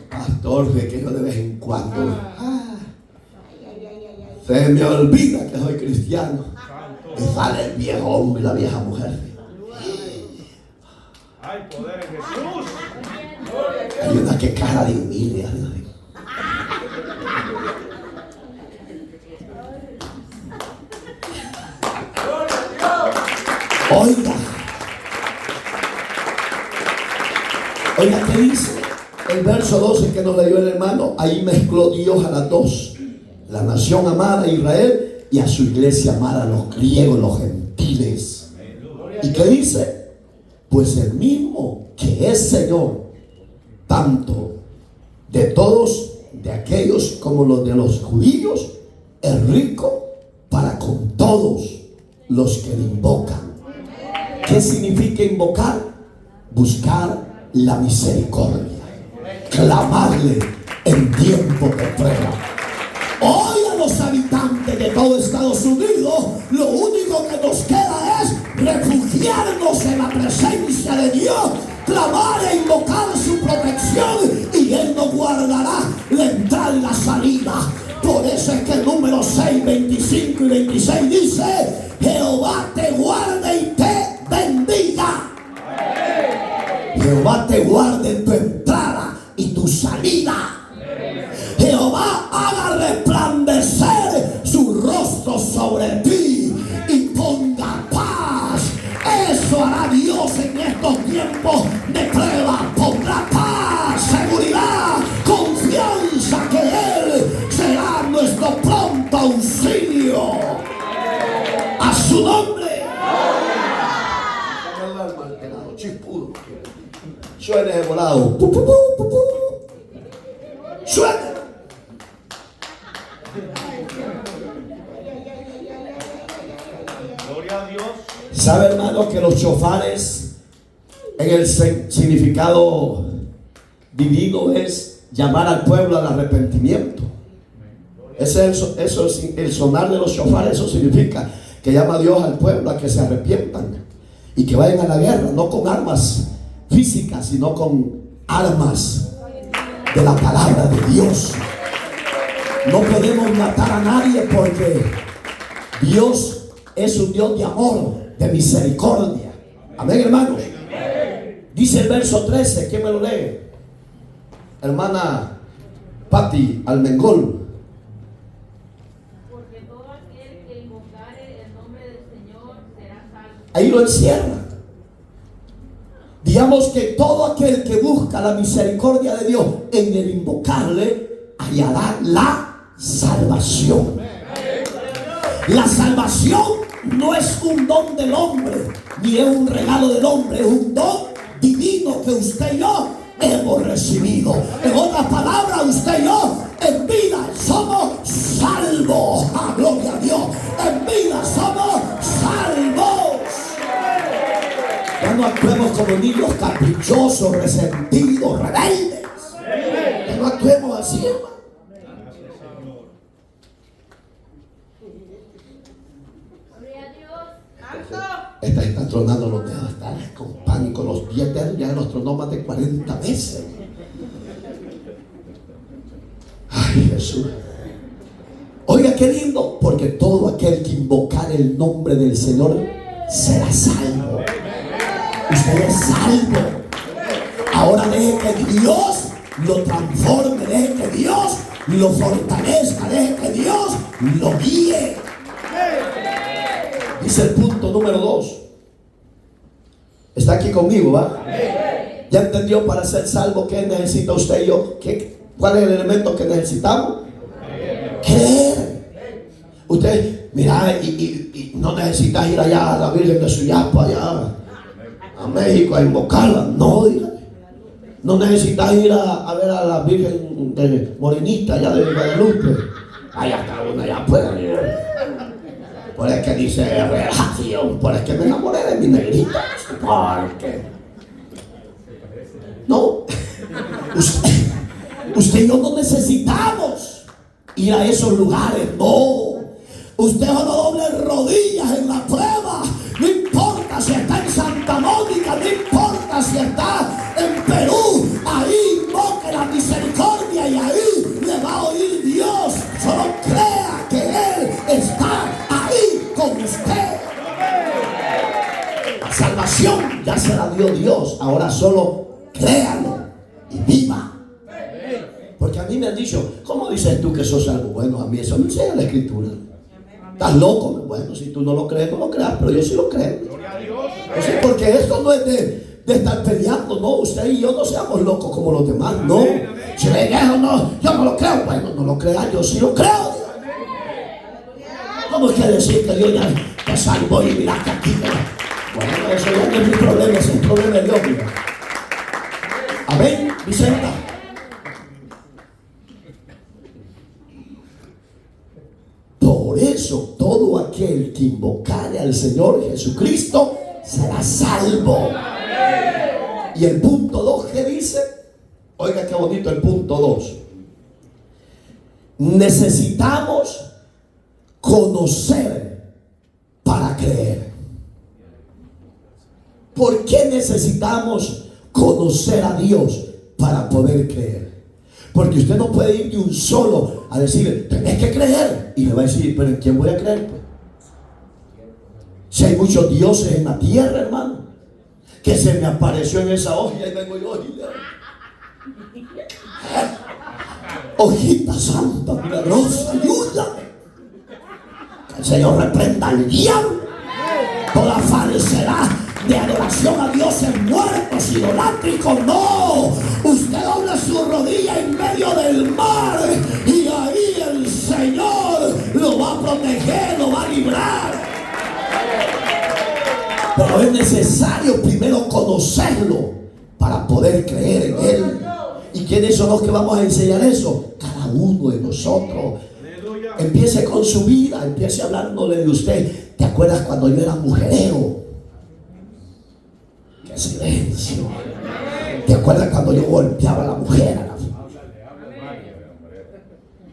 Pastor, que yo de vez en cuando se me olvida que soy cristiano y sale el viejo hombre y la vieja mujer. Hay poder en Jesús. Hay una que cara de humilde. Oiga, ¿qué dice? El verso 12 que nos leyó el hermano, ahí mezcló Dios a las dos. La nación amada a Israel y a su iglesia amada, los griegos, los gentiles. ¿Y qué dice? Pues el mismo que es Señor, tanto de todos, de aquellos como los de los judíos, es rico para con todos los que le invocan. ¿Qué significa invocar? Buscar la misericordia, clamarle en tiempo de prueba. Hoy a los habitantes de todo Estados Unidos, lo único que nos queda es refugiarnos en la presencia de Dios, clamar e invocar su protección, y Él nos guardará la entrada y la salida. Por eso es que el número 6, 25 y 26 dice: Jehová te guarde y te bendiga. Jehová te guarde en tu entrada y tu salida. Jehová haga resplandecer su rostro sobre ti y ponga paz. Eso hará Dios en estos tiempos de prueba. Pondrá paz, seguridad, confianza que Él será nuestro pronto auxilio. A su nombre. Suene de volado. Suene. Gloria a Dios. ¿Sabe, hermano, que los chofares en el significado divino es llamar al pueblo al arrepentimiento? Eso es el sonar de los chofares. Eso significa que llama a Dios al pueblo a que se arrepientan y que vayan a la guerra, no con armas físicas, sino con armas de la palabra de Dios. No podemos matar a nadie, porque Dios es un Dios de amor, de misericordia. Amén, hermanos. Dice el verso 13, ¿quién me lo lee? Hermana Patti Almengol. Porque todo aquel que invocare el nombre del Señor será salvo. Ahí lo encierra. Digamos que todo aquel que busca la misericordia de Dios, en el invocarle, hallará la salvación. La salvación no es un don del hombre, ni es un regalo del hombre, es un don divino que usted y yo hemos recibido. En otras palabras, usted y yo en vida somos salvos. ¡Ah, gloria a Dios! En vida somos salvos. Ya no actuemos como niños caprichosos, resentidos, rebeldes. Ya no actuemos así, hermano. Gloria a Dios. Esta está tronando los dedos, está con pánico. Los 10 dedos ya los tronó más de 40 veces. Ay, Jesús. Oiga, qué lindo, porque todo aquel que invocar el nombre del Señor será salvo. Usted es salvo. Ahora deje que Dios lo transforme, deje que Dios lo fortalezca, deje que Dios lo guíe. Dice el punto número 2. Está aquí conmigo, ¿va? ¿Ya entendió para ser salvo qué necesita usted y yo? ¿Cuál es el elemento que necesitamos? Creer. Usted, mira, y no necesita ir allá a la Virgen de Suyapa, allá a México a invocarla. No, dígale. No necesitas ir a ver a la Virgen de Morenista, allá de Guadalupe. Allá está una, allá afuera. Por el que dice relación, por el que me enamoré de mi negrita. Porque no, usted y yo no necesitamos ir a esos lugares. No, usted no doble rodillas en la prueba. No importa si está en Santa Mónica, no importa si está en Perú. Ahí invoque la misericordia y ahí le va a oír Dios. Solo crea que Él está ahí con usted. La salvación ya se la dio Dios. Ahora solo créalo y viva. Porque a mí me han dicho, ¿cómo dices tú que sos salvo? Bueno, a mí eso me enseña la Escritura. ¿Estás loco? Bueno, si tú no lo crees, no lo creas, pero yo sí lo creo. Porque esto no es de estar peleando, no. Usted y yo no seamos locos como los demás, no. Si le dijeron, no, yo no lo creo. Bueno, no lo creas, yo sí lo creo. ¿Cómo quiere decir que Dios ya te salvó y mira que aquí? Bueno, eso ya no es mi problema, es el problema de Dios. Mira. Amén, Vicenta. aquel que invocare al Señor Jesucristo será salvo. Y el punto 2 que dice, oiga qué bonito el punto 2. Necesitamos conocer para creer. ¿Por qué necesitamos conocer a Dios para poder creer? Porque usted no puede ir de un solo a decir, tenés que creer. Y le va a decir, pero ¿en quién voy a creer? Pues? Si hay muchos dioses en la tierra, hermano, que se me apareció en esa hoja y ahí vengo yo. Hojita santa, milagrosa, ayúdame. Que el Señor reprenda al diablo. Toda falsedad de adoración a dioses muertos, idolátricos, no. Usted dobla su rodilla en medio del mar y ahí el Señor lo va a proteger, lo va a librar. Pero es necesario primero conocerlo para poder creer en Él. ¿Y quiénes son los que vamos a enseñar eso? Cada uno de nosotros. Empiece con su vida, empiece hablándole de usted. ¿Te acuerdas cuando yo era mujerero? ¡Qué silencio! ¿Te acuerdas cuando yo golpeaba a la mujer?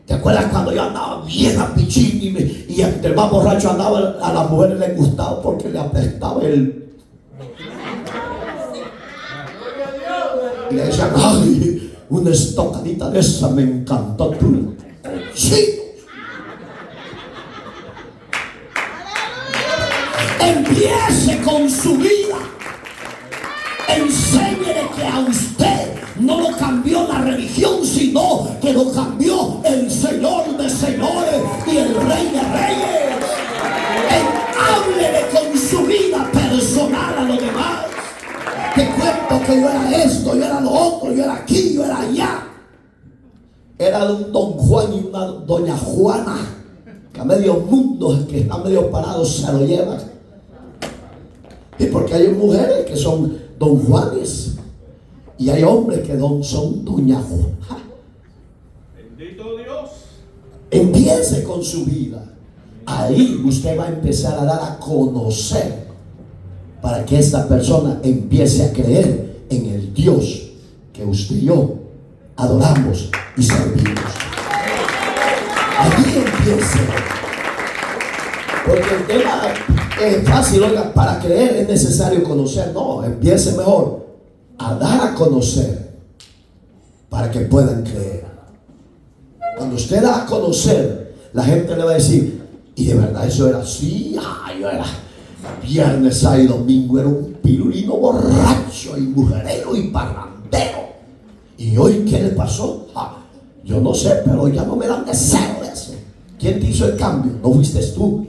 ¿Te acuerdas cuando yo andaba bien a pichín y entre más borracho andaba, a las mujeres les gustaba porque le apestaba el... Y le decían, ay, una estocadita de esa me encantó tú. Sí. Empiece con su vida. Enséñele que a usted no lo cambió la religión, sino que lo cambió el Señor de señores y el Rey de reyes. Háblele con su vida personal a los demás. Te cuento que yo era esto, yo era lo otro, yo era aquí, yo era allá. Era un don Juan y una doña Juana, que a medio mundo, que están medio parados, se lo llevan. Y porque hay mujeres que son don Juanes y hay hombres que son doña Juana. Bendito Dios. Empiece con su vida. Ahí usted va a empezar a dar a conocer para que esta persona empiece a creer en el Dios que usted y yo adoramos y servimos. Allí empiece. Porque el tema es fácil, oiga, para creer es necesario conocer. No, empiece mejor a dar a conocer para que puedan creer. Cuando usted da a conocer, la gente le va a decir, y de verdad eso era así. Yo era viernes, sábado y domingo, era un pirulino borracho y mujerero y parrandero. ¿Y hoy qué le pasó? Yo no sé, pero ya no me dan deseo de eso. ¿Quién te hizo el cambio? No fuiste tú.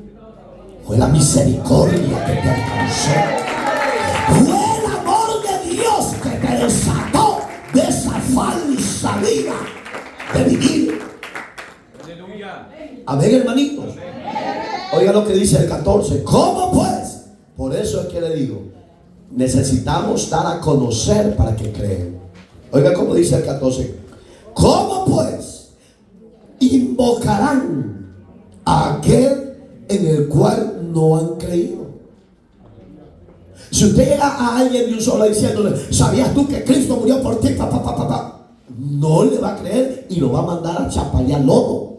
Fue la misericordia que te alcanzó. Fue el amor de Dios que te desató de esa falsa vida de vivir. Aleluya. Amén, hermanitos. Oiga lo que dice el 14. ¿Cómo pues? Por eso es que le digo, necesitamos dar a conocer para que crean. Oiga cómo dice el 14. ¿Cómo pues invocarán a aquel en el cual no han creído? Si usted llega a alguien de un solo diciéndole, ¿sabías tú que Cristo murió por ti? No le va a creer y lo va a mandar a chapalear lodo.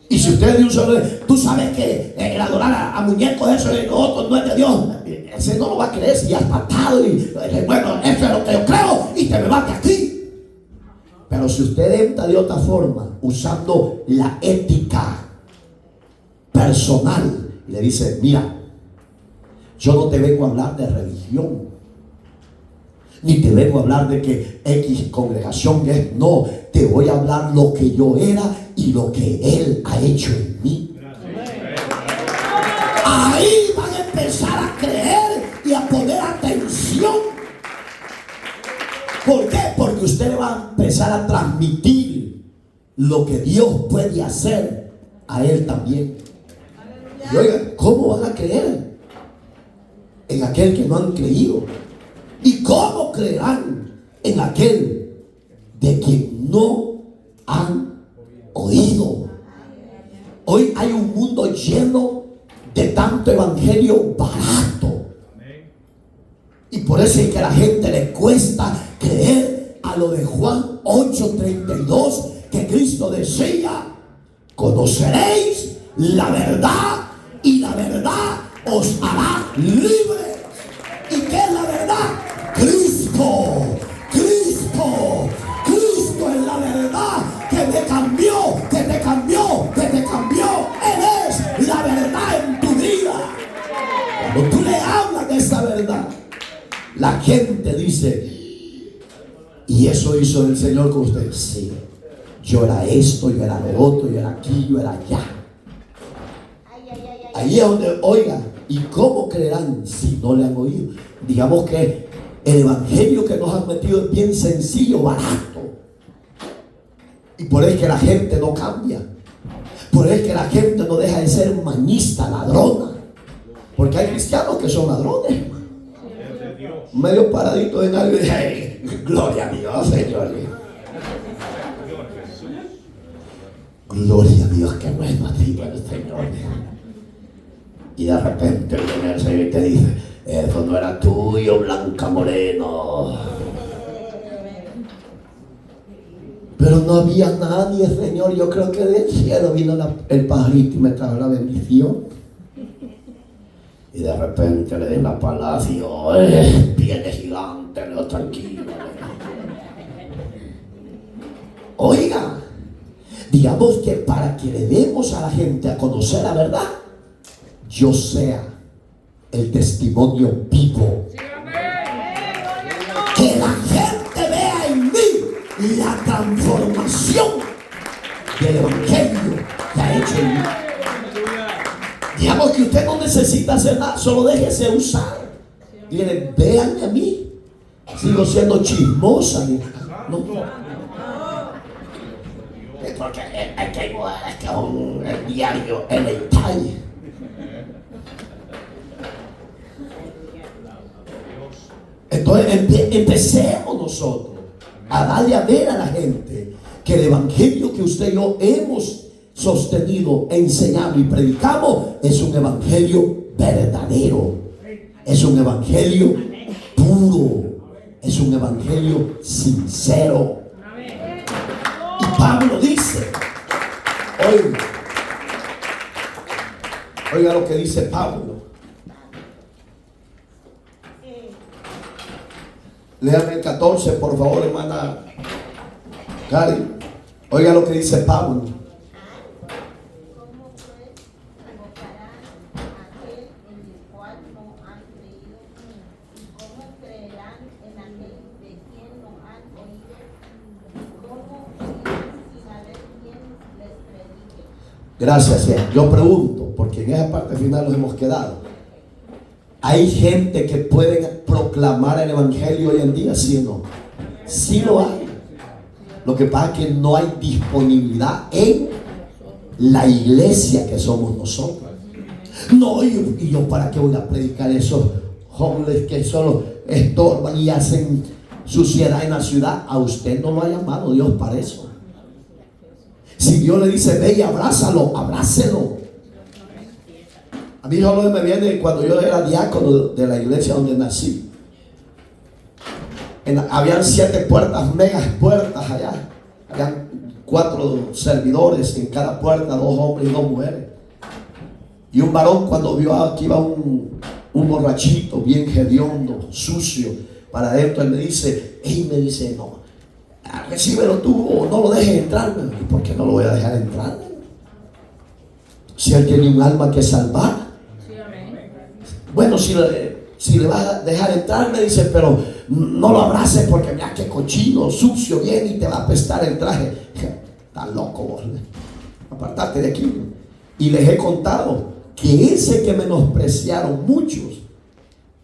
Y si usted de un solo, tú sabes que el adorar a muñecos, eso y lo otro no es de Dios, ese no lo va a creer si ya has matado y bueno, eso es lo que yo creo y te me mate aquí. Pero si usted entra de otra forma, usando la ética personal, y le dice, mira, yo no te vengo a hablar de religión, ni te vengo a hablar de que X congregación es, no, te voy a hablar lo que yo era y lo que Él ha hecho en mí. Ahí van a empezar a creer y a poner atención. ¿Por qué? Porque usted va a empezar a transmitir lo que Dios puede hacer a Él también. Y oigan, ¿cómo van a creer en aquel que no han creído? ¿Y cómo creerán en aquel de quien no han oído? tanto evangelio barato. Amén. Y por eso es que a la gente le cuesta creer a lo de Juan 8:32, que Cristo decía: conoceréis la verdad y la verdad os hará libres. ¿Y qué es la verdad? Cristo, Cristo, Cristo es la verdad que me cambió, que te cambió, que te cambió. Él es la verdad en tu vida. Cuando tú le hablas de esa verdad, la gente dice: y eso hizo el Señor con usted. Sí, yo era esto, yo era lo otro, yo era aquí, yo era allá. Ahí es donde, oiga, ¿y cómo creerán si no le han oído? Digamos que el evangelio que nos han metido es bien sencillo, barato. Y por eso es que la gente no cambia. Por eso es que la gente no deja de ser mañista, ladrona. Porque hay cristianos que son ladrones, hermano. Es de Dios. Medio paradito en algo y hey, gloria a Dios, Señor. Señor Jesús. Gloria a Dios que no es nativo el Señor. Y de repente viene el Señor y te dice: eso no era tuyo, Blanca Moreno. Pero no había nadie, Señor. Yo creo que del cielo vino el pajarito y me trajo la bendición. Y de repente le den la palacio, viene gigante, no, tranquilo. Oiga, digamos que para que le demos a la gente a conocer la verdad, yo sea el testimonio vivo. Que la gente vea en mí la transformación del evangelio que ha hecho en mí. Digamos que usted no necesita hacer nada, solo déjese usar. Miren, vean a mí. Sigo siendo chismosa. No. Es porque es que hay mujeres que aún el diario en el talle. Entonces empecemos nosotros a darle a ver a la gente que el evangelio que usted y yo hemos sostenido, enseñado y predicamos es un evangelio verdadero, es un evangelio puro, es un evangelio sincero. Y Pablo dice, oiga lo que dice Pablo. Léame el 14, por favor, hermana Cari. Oiga lo que dice Pablo. ¿Cómo pues invocarán a aquel en el cual no han creído? ¿Y cómo creerán en aquel de quien no han oído? ¿Y cómo irán sin haber quien les predique? Gracias, Señor. Yo pregunto, porque en esa parte final nos hemos quedado. ¿Hay gente que puede proclamar el evangelio hoy en día? ¿Sí o no? Sí lo hay. Lo que pasa es que no hay disponibilidad en la iglesia que somos nosotros. No, y yo para qué voy a predicar esos jóvenes que solo estorban y hacen suciedad en la ciudad. A usted no lo ha llamado Dios para eso. Si Dios le dice ve y abrázalo, abrácelo. A mí solo me viene cuando yo era diácono de la iglesia donde nací. Habían 7 puertas, megas puertas allá. Habían 4 servidores en cada puerta, 2 hombres y 2 mujeres. Y un varón cuando vio que iba un borrachito bien hediondo, sucio, para adentro, él me dice, no, recíbelo tú o no lo dejes entrar. ¿Y por qué no lo voy a dejar entrar? Si él tiene un alma que salvar. Bueno, si le vas a dejar entrar, me dice, pero no lo abraces porque mira qué cochino, sucio viene y te va a apestar el traje. Estás loco vos, apartate de aquí. Y les he contado que ese que menospreciaron muchos,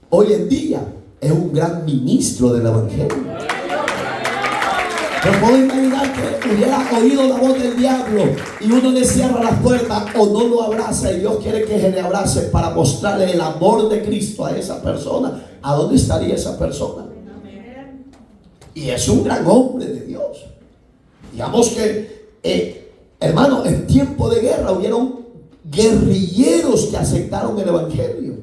hoy en día es un gran ministro del evangelio. Me puedo imaginar que hubiera oído la voz del diablo y uno le cierra las puertas o no lo abraza y Dios quiere que se le abrace para mostrarle el amor de Cristo a esa persona. ¿A dónde estaría esa persona? Y es un gran hombre de Dios. Digamos que, hermano, en tiempo de guerra hubieron guerrilleros que aceptaron el evangelio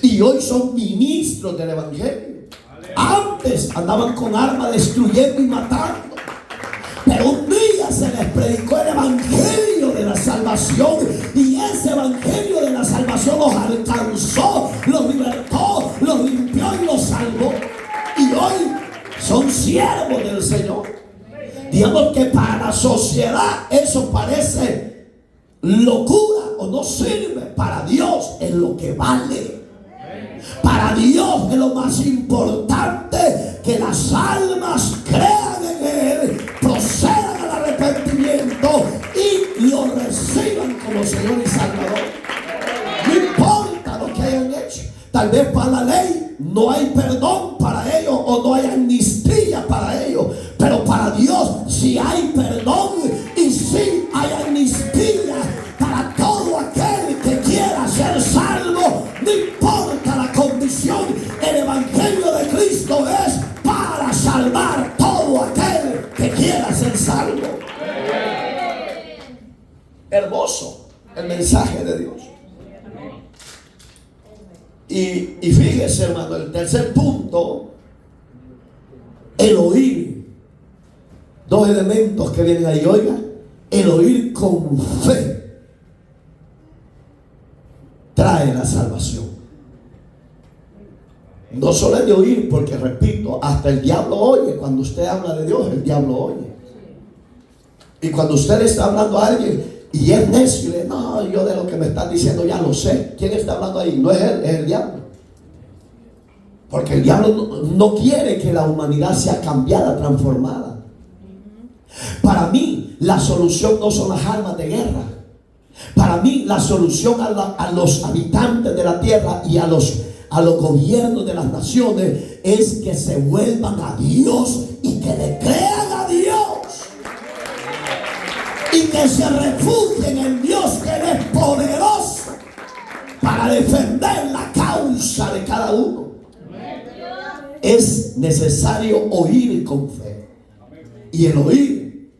y hoy son ministros del evangelio. Antes andaban con armas destruyendo y matando, pero un día se les predicó el evangelio de la salvación, y ese evangelio de la salvación los alcanzó, los libertó, los limpió y los salvó, y hoy son siervos del Señor. Digamos que para la sociedad eso parece locura o no sirve. Para Dios es lo que vale. Para Dios es lo más importante, que las almas crean en Él, procedan al arrepentimiento y lo reciban como Señor y Salvador. No importa lo que hayan hecho. Tal vez para la ley no hay perdón para ellos o no hay amnistía para ellos, pero para Dios sí hay perdón y sí hay amnistía para todo aquel que quiera ser salvo. No importa la condición, el evangelio de Cristo es para salvar todo aquel que quiera ser salvo. Hermoso el mensaje de Dios. Y fíjese, hermano, el tercer punto, el oír. Dos elementos que vienen ahí, oiga. El oír con fe trae la salvación. No solo es de oír, porque repito, hasta el diablo oye. Cuando usted habla de Dios, el diablo oye. Y cuando usted le está hablando a alguien y es necio, y le dice, no, yo de lo que me están diciendo ya lo sé. ¿Quién está hablando ahí? No es él, es el diablo. Porque el diablo no quiere que la humanidad sea cambiada, transformada. Para mí, la solución no son las armas de guerra. Para mí, la solución a los habitantes de la tierra y a los gobiernos de las naciones es que se vuelvan a Dios y que le crean a Dios. Y que se refugien en Dios, que Él es poderoso para defender la causa de cada uno. Es necesario oír con fe. Y el oír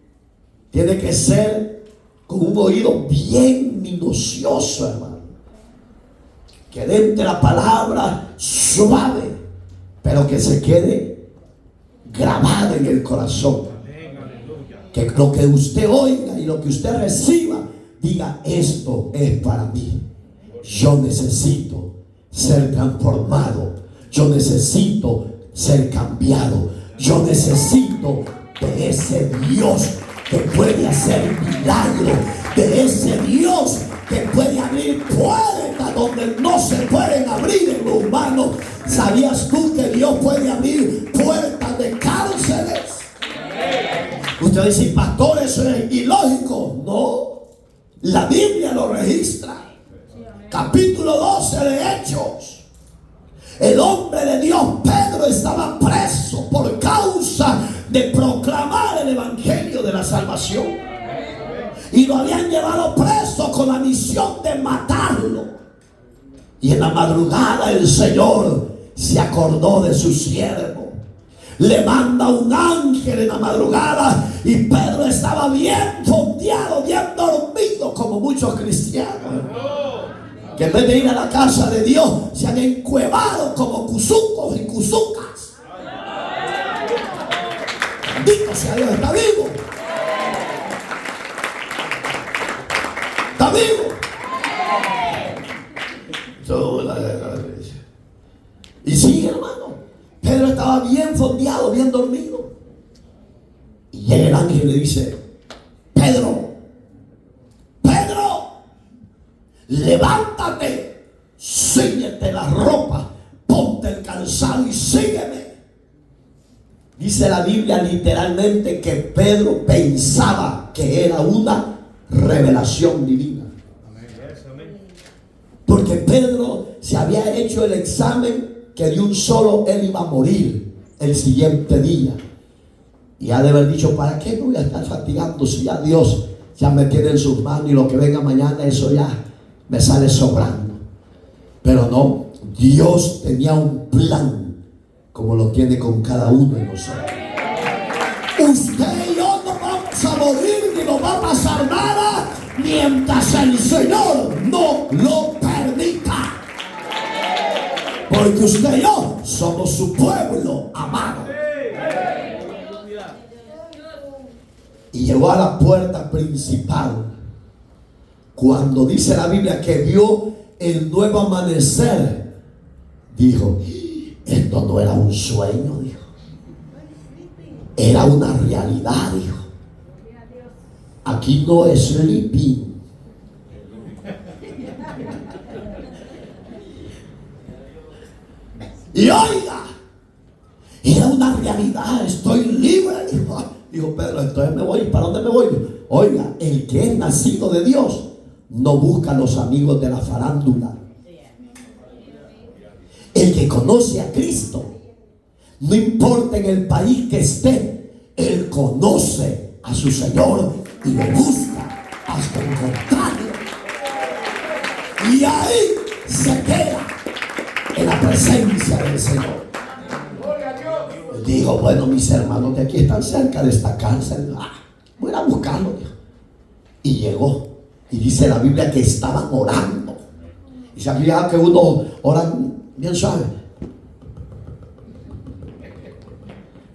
tiene que ser con un oído bien minucioso, hermano. Que entre la palabra suave, pero que se quede grabada en el corazón. Que lo que usted oiga y lo que usted reciba, diga, esto es para mí. Yo necesito ser transformado. Yo necesito ser cambiado. Yo necesito de ese Dios que puede hacer milagros, de ese Dios que puede abrir puertas donde no se pueden abrir en lo humano. ¿Sabías tú que Dios puede abrir puertas de cárceles? Usted va a decir, pastor, eso es ilógico. No, la Biblia lo registra. Capítulo 12 de Hechos. El hombre de Dios, Pedro, estaba preso por causa de proclamar el evangelio de la salvación. Y lo habían llevado preso con la misión de matarlo. Y en la madrugada el Señor se acordó de su siervo. Le manda un ángel en la madrugada y Pedro estaba bien fondeado, bien dormido, como muchos cristianos, que en vez de ir a la casa de Dios se han encuevado como cuzucos y cuzucas. Bendito sea Dios, está vivo. Está vivo. Y sí, hermano, Pedro estaba bien fondeado, bien dormido. Y llega el ángel y le dice, Pedro, levántate, cíñete la ropa, ponte el calzado y sígueme. Dice la Biblia literalmente que Pedro pensaba que era una revelación divina. Porque Pedro se había hecho el examen que de un solo él iba a morir el siguiente día. Y ha de haber dicho, ¿para qué me voy a estar fatigando si ya Dios ya me tiene en sus manos y lo que venga mañana eso ya me sale sobrando? Pero no, Dios tenía un plan como lo tiene con cada uno de nosotros. Usted y yo no vamos a morir ni nos va a pasar nada mientras el Señor no lo permita. Porque usted y yo somos su pueblo amado. Y llegó a la puerta principal. Cuando dice la Biblia que vio el nuevo amanecer, dijo: esto no era un sueño, dijo. Era una realidad, dijo. Aquí no es sleeping. Y oiga, era una realidad. Estoy libre, dijo. Dijo Pedro: entonces me voy. ¿Para dónde me voy? Oiga, el que es nacido de Dios no busca a los amigos de la farándula. El que conoce a Cristo, no importa en el país que esté, él conoce a su Señor y lo busca hasta encontrarlo. Y ahí se queda en la presencia del Señor. Dijo: bueno, mis hermanos de aquí están cerca de esta cárcel. Voy a buscarlo, dijo. Y llegó. Y dice la Biblia que estaban orando. Y se había que uno oran bien suave.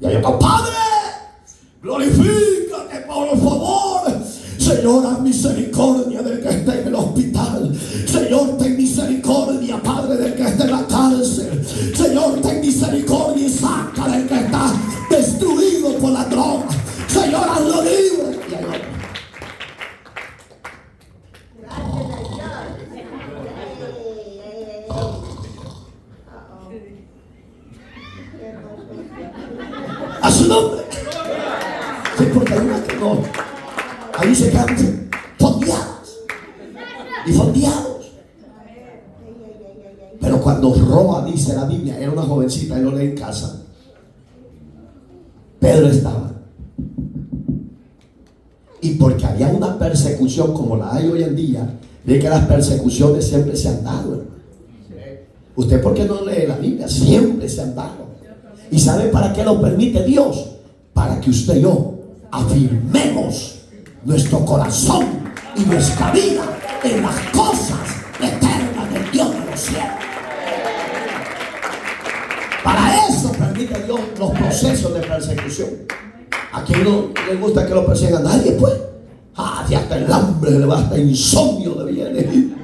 Y hay otro: Padre, glorifícate por favor. Señor, haz misericordia del que esté en el hospital. Señor, ten misericordia, Padre, del que esté en la cárcel. Señor, ten misericordia y saca del que está destruido por la droga. Señor, hazlo libre. Y hay otro: a su nombre. Sí, porque hay una que no. Ahí se quedan fondeadas y fondeados. Pero cuando Roa, dice la Biblia, era una jovencita, y lo lee en casa, Pedro estaba. Y porque había una persecución como la hay hoy en día, de que las persecuciones siempre se han dado, hermano. ¿Usted por qué no lee la Biblia? Siempre se han dado. ¿Y sabe para qué lo permite Dios? Para que usted y yo afirmemos nuestro corazón y nuestra vida en las cosas eternas del Dios de los cielos. Para eso permite Dios los procesos de persecución. ¿A quién no le gusta que lo persigan? A nadie, pues. Si hasta el hambre le va, hasta insomnio le viene.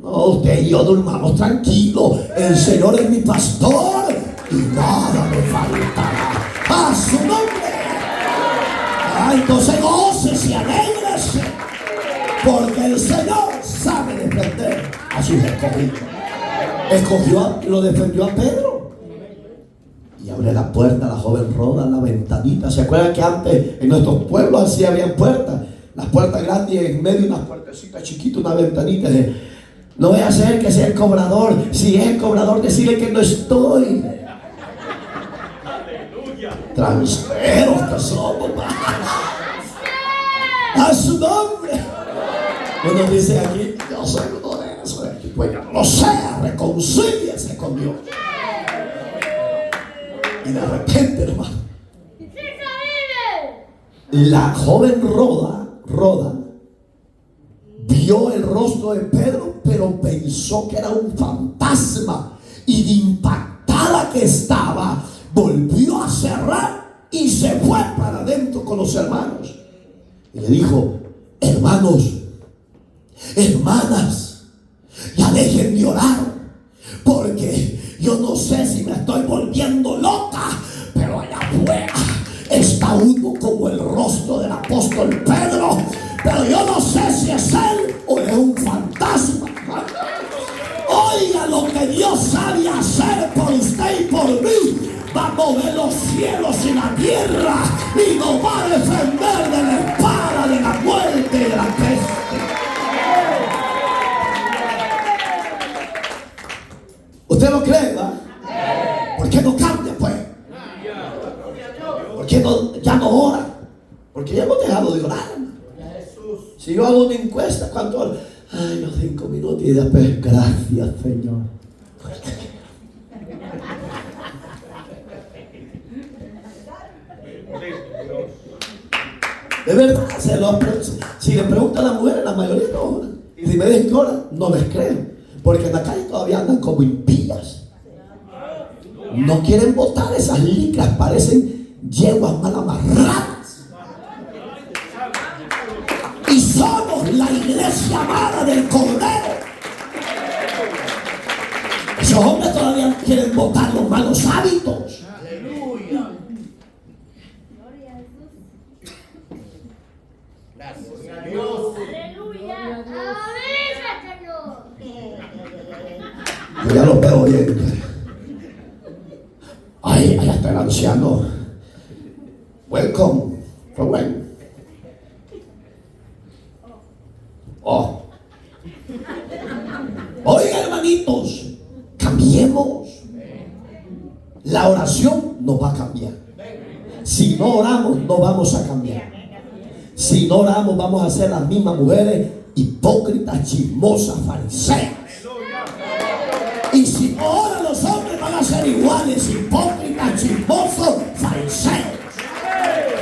No, usted y yo durmamos tranquilos. El Señor es mi pastor y nada me faltará. A su nombre. Entonces gócese y alégrese, porque el Señor sabe defender a sus escogidos. Lo defendió a Pedro. Y abre la puerta, la joven Roda, la ventanita. ¿Se acuerdan que antes en nuestros pueblos así habían puertas? Las puertas grandes y en medio unas puertecitas chiquitas, una ventanita. No voy a hacer que sea el cobrador. Si es el cobrador, decirle que no estoy. Transeros que somos, a su nombre. Uno dice aquí: yo soy uno de esos. Pues ya no lo sea, reconcíliese con Dios. Y de repente, hermano, la joven Roda vio el rostro de Pedro, pero pensó que era un fantasma, y de impactada que estaba, volvió a cerrar y se fue para adentro con los hermanos. Y le dijo: hermanos, hermanas, ya dejen de orar, porque yo no sé si me estoy volviendo loca, pero allá afuera está uno como el rostro del apóstol Pedro, pero yo no sé si es él o es un fantasma. Oiga lo que Dios sabe hacer por usted y por mí. Va a mover los cielos y la tierra y nos va a defender de la espada, de la muerte y de la peste. ¿Usted lo cree, va? ¿Por qué no cambia, pues? ¿Por qué ya no ora? Porque ya hemos dejado de orar. Si yo hago una encuesta, ¿cuánto ora? Ay, los 5 minutos y después, gracias, Señor. De verdad, Si le preguntan a las mujeres, la mayoría no oran. Y si me dicen que oran, no les creo. Porque en la calle todavía andan como impías. No quieren botar esas licras, parecen yeguas mal amarradas. Y somos la iglesia amada del Cordero. Esos hombres todavía quieren botar los malos hábitos. Aleluya. Gracias. Dios. Aleluya. Yo ya lo veo bien. Ay, allá está el anciano. Welcome. Fue bueno. Oh. Oigan, hermanitos, cambiemos. La oración nos va a cambiar. Si no oramos, no vamos a cambiar. Si no oramos, vamos a ser las mismas mujeres hipócritas, chismosas, fariseas. Y si no oran, los hombres van a ser iguales, hipócritas, chismosos, fariseos.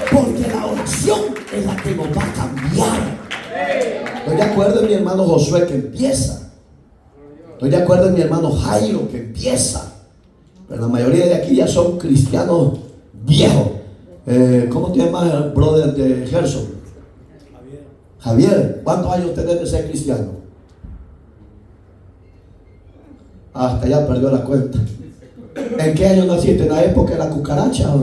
Porque la oración es la que nos va a cambiar. Estoy de acuerdo en mi hermano Josué que empieza. Estoy de acuerdo en mi hermano Jairo que empieza. Pero la mayoría de aquí ya son cristianos viejos. ¿Cómo te llamas el brother de Gerson? Javier. ¿Cuántos años tenés de ser cristiano? Hasta ya perdió la cuenta. ¿En qué año naciste? ¿En la época de la cucaracha?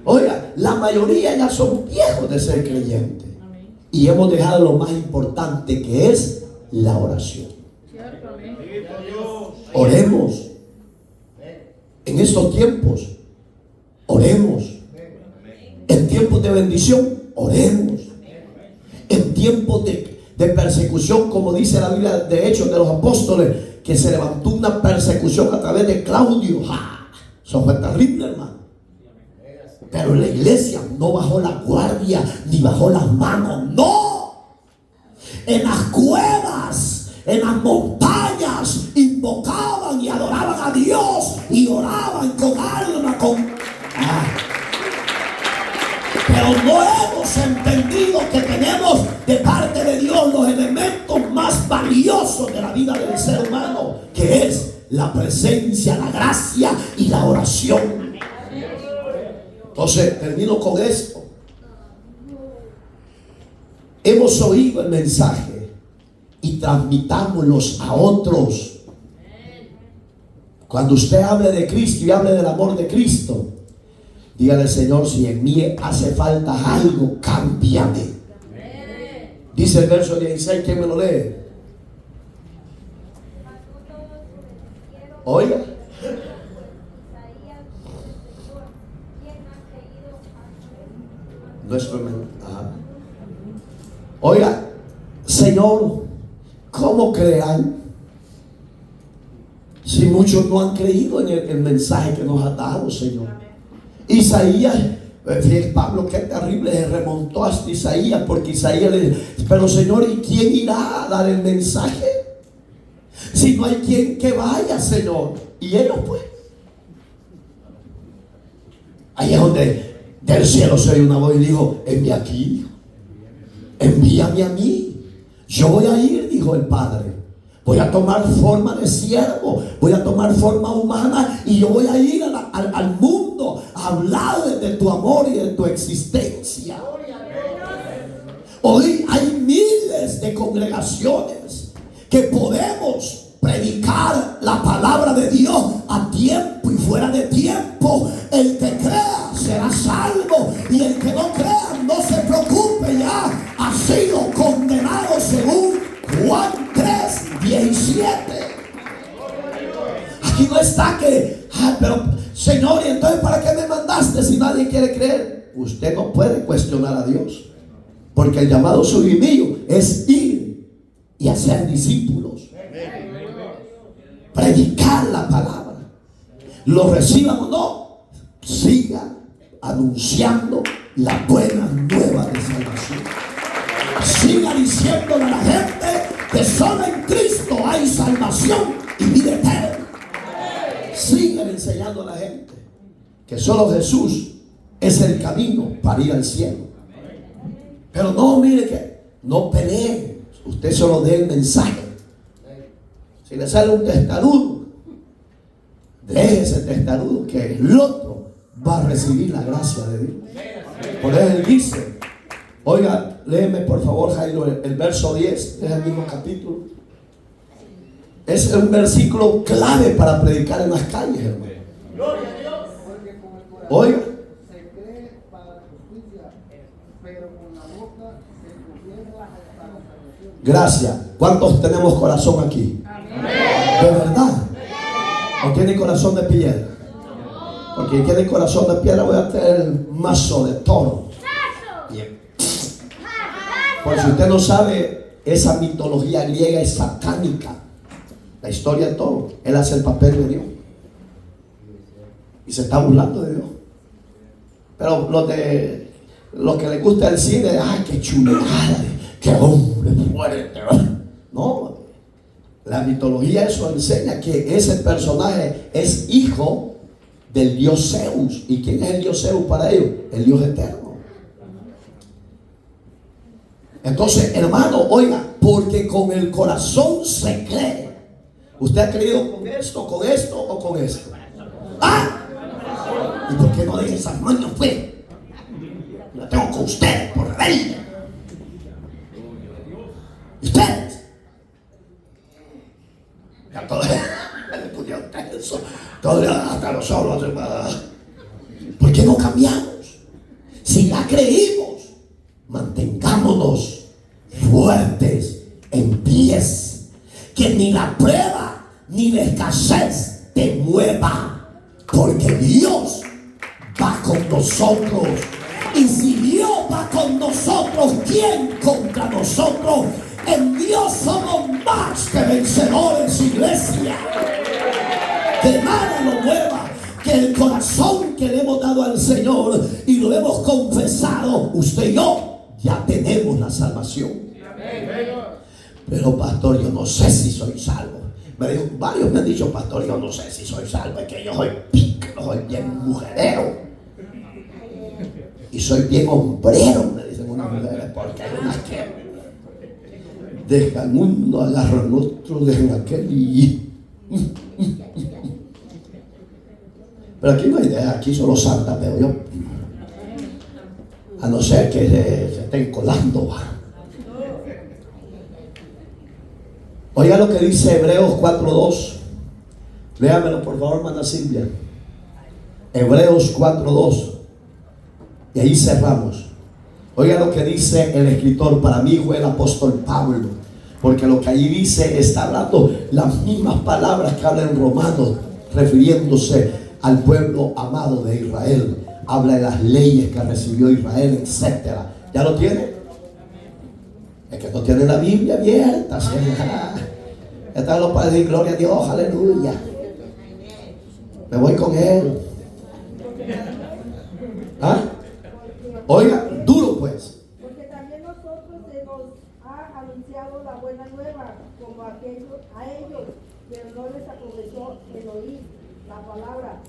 Oiga, la mayoría ya son viejos de ser creyentes. Y hemos dejado lo más importante, que es la oración. Oremos. En estos tiempos, oremos. En tiempos de bendición, oremos. En tiempos de persecución, como dice la Biblia de Hechos de los Apóstoles, que se levantó una persecución a través de Claudio. ¡Ja! Eso fue terrible, hermano. Pero la iglesia no bajó la guardia ni bajó las manos, no. En las cuevas, en las montañas, invocaban y adoraban a Dios y oraban con alma, Pero no hemos entendido que tenemos de parte de Dios los elementos más valiosos de la vida del ser humano, que es la presencia, la gracia y la oración. Entonces, termino con esto. Hemos oído el mensaje y transmitámoslos a otros. Cuando usted hable de Cristo y hable del amor de Cristo, dígale: Señor, si en mí hace falta algo, cámbiame. Dice el verso 16, ¿quién me lo lee? Oiga. Nuestro hermano. Oiga, Señor, ¿cómo crean si muchos no han creído en el mensaje que nos ha dado, Señor? Isaías, fíjate, Pablo, qué terrible, se remontó hasta Isaías, porque Isaías le dice: pero Señor, ¿y quién irá a dar el mensaje? Si no hay quien que vaya, Señor. Y ellos, pues, ahí es donde del cielo se oyó una voz y dijo: envía aquí, envíame a mí. Yo voy a ir, dijo el Padre. Voy a tomar forma de siervo, voy a tomar forma humana y yo voy a ir al mundo a hablar de tu amor y de tu existencia. Hoy hay miles de congregaciones que podemos predicar la palabra de Dios a tiempo y fuera de tiempo. El que crea será salvo, y el que no crea, no se preocupe, ya ha sido condenado según Juan 3:17. Aquí no está que, pero Señor, ¿y entonces para qué me mandaste si nadie quiere creer? Usted no puede cuestionar a Dios, porque el llamado suyo y mío es ir y hacer discípulos, predicar la palabra. Lo reciban o no, sigan anunciando la buena nueva de salvación. Siga diciéndole a la gente que solo en Cristo hay salvación y vida eterna. Sigan enseñando a la gente que solo Jesús es el camino para ir al cielo. Pero no, mire que no pelee. Usted solo dé el mensaje. Si le sale un testarudo, deje ese testarudo, que el otro va a recibir la gracia de Dios. Por eso él dice, oiga, léeme por favor, Jairo, el verso 10 de el mismo capítulo. Es un versículo clave para predicar en las calles, hermano. Oiga, Se cree para la justicia, pero con la boca se confiesa para la salvación. gracias. ¿Cuántos tenemos corazón aquí? ¿De verdad? ¿O tiene corazón de piedra? Porque si tiene corazón de piedra voy a tener el mazo de toro. Bien. Por si usted no sabe, esa mitología griega es satánica. La historia de todo. Él hace el papel de Dios. Y se está burlando de Dios. Pero los que les gusta el cine, ay, qué chulada, qué hombre fuerte. No, la mitología eso enseña que ese personaje es hijo del dios Zeus. ¿Y quién es el dios Zeus para ellos? El Dios eterno. Entonces, hermano, oiga, porque con el corazón se cree. ¿Usted ha creído con esto o con esto? ¡Ah! ¿Y por qué no deja esas manos, pues? La tengo con ustedes por rebelde. ¿Y ustedes? Ya todo le pusieron tenso. Todo hasta los ojos. ¿Por qué no cambiamos? Si ya creímos, mantengámonos fuertes en pies. Que ni la prueba ni la escasez te mueva, porque Dios va con nosotros. Y si Dios va con nosotros, ¿quién contra nosotros? En Dios somos más que vencedores, iglesia. Que nada lo mueva, que el corazón que le hemos dado al Señor y lo hemos confesado, usted y yo ya tenemos la salvación. Pero pastor, yo no sé si soy salvo. Varios me han dicho, pastor, yo no sé si soy salvo. Es que yo soy pico, soy bien mujerero. Y soy bien hombrero, me dicen unas mujeres, porque hay unas que dejan uno, agarran otro, dejan aquel y... Pero aquí no hay idea, aquí solo santa veo yo. A no ser que se estén colando. Oiga lo que dice Hebreos 4:2. Léamelo por favor, hermana Silvia. Hebreos 4:2. Y ahí cerramos. Oiga lo que dice el escritor. Para mí fue el apóstol Pablo, porque lo que ahí dice está hablando las mismas palabras que habla en Romanos, refiriéndose al pueblo amado de Israel. Habla de las leyes que recibió Israel, etc. ¿Ya lo tiene? Es que no tiene la Biblia abierta. ¿Sí? Esta lo para decir gloria a Dios, aleluya. Me voy con él. ¿Ah? Oiga, duro pues. Porque también nosotros se nos ha anunciado la buena nueva, como a ellos, pero no les aprovechó el oír la palabra,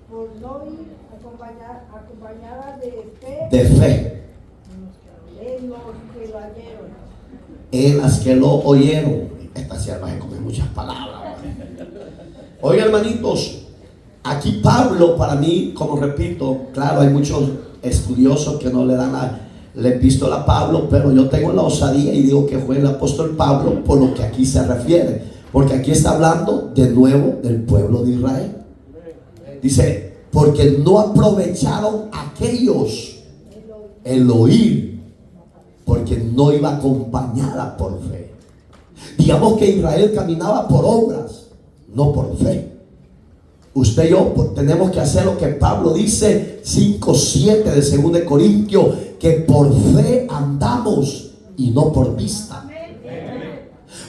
por no ir acompañada de fe. De fe. En los que lo oyeron. En las que lo oyeron. Esta sierva se come muchas palabras. Oiga, hermanitos, aquí Pablo, para mí, como repito, claro, hay muchos estudiosos que no le dan la epístola a Pablo, pero yo tengo la osadía y digo que fue el apóstol Pablo por lo que aquí se refiere, porque aquí está hablando de nuevo del pueblo de Israel. Dice, porque no aprovecharon aquellos el oír, porque no iba acompañada por fe. Digamos que Israel caminaba por obras, no por fe. Usted y yo tenemos que hacer lo que Pablo dice 5:7 de 2 de Corintios, que por fe andamos y no por vista.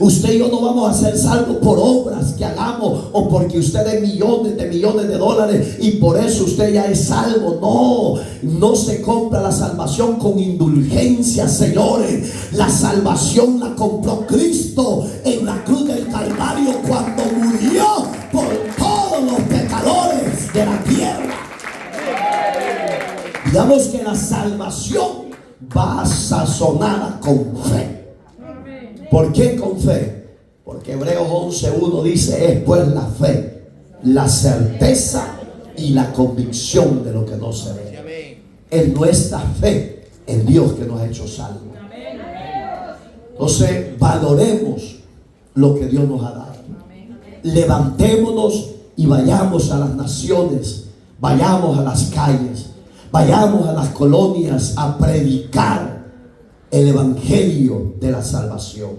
Usted y yo no vamos a ser salvos por obras que hagamos o porque usted dé millones de dólares y por eso usted ya es salvo. No se compra la salvación con indulgencia, señores. La salvación la compró Cristo en la cruz del Calvario cuando murió por todos los pecadores de la tierra. Digamos que la salvación va sazonada con fe. ¿Por qué con fe? Porque Hebreos 11:1 dice: es pues la fe, la certeza y la convicción de lo que no se ve. Es nuestra fe en Dios que nos ha hecho salvos. Entonces valoremos lo que Dios nos ha dado. Levantémonos y vayamos a las naciones, vayamos a las calles, vayamos a las colonias a predicar el evangelio de la salvación.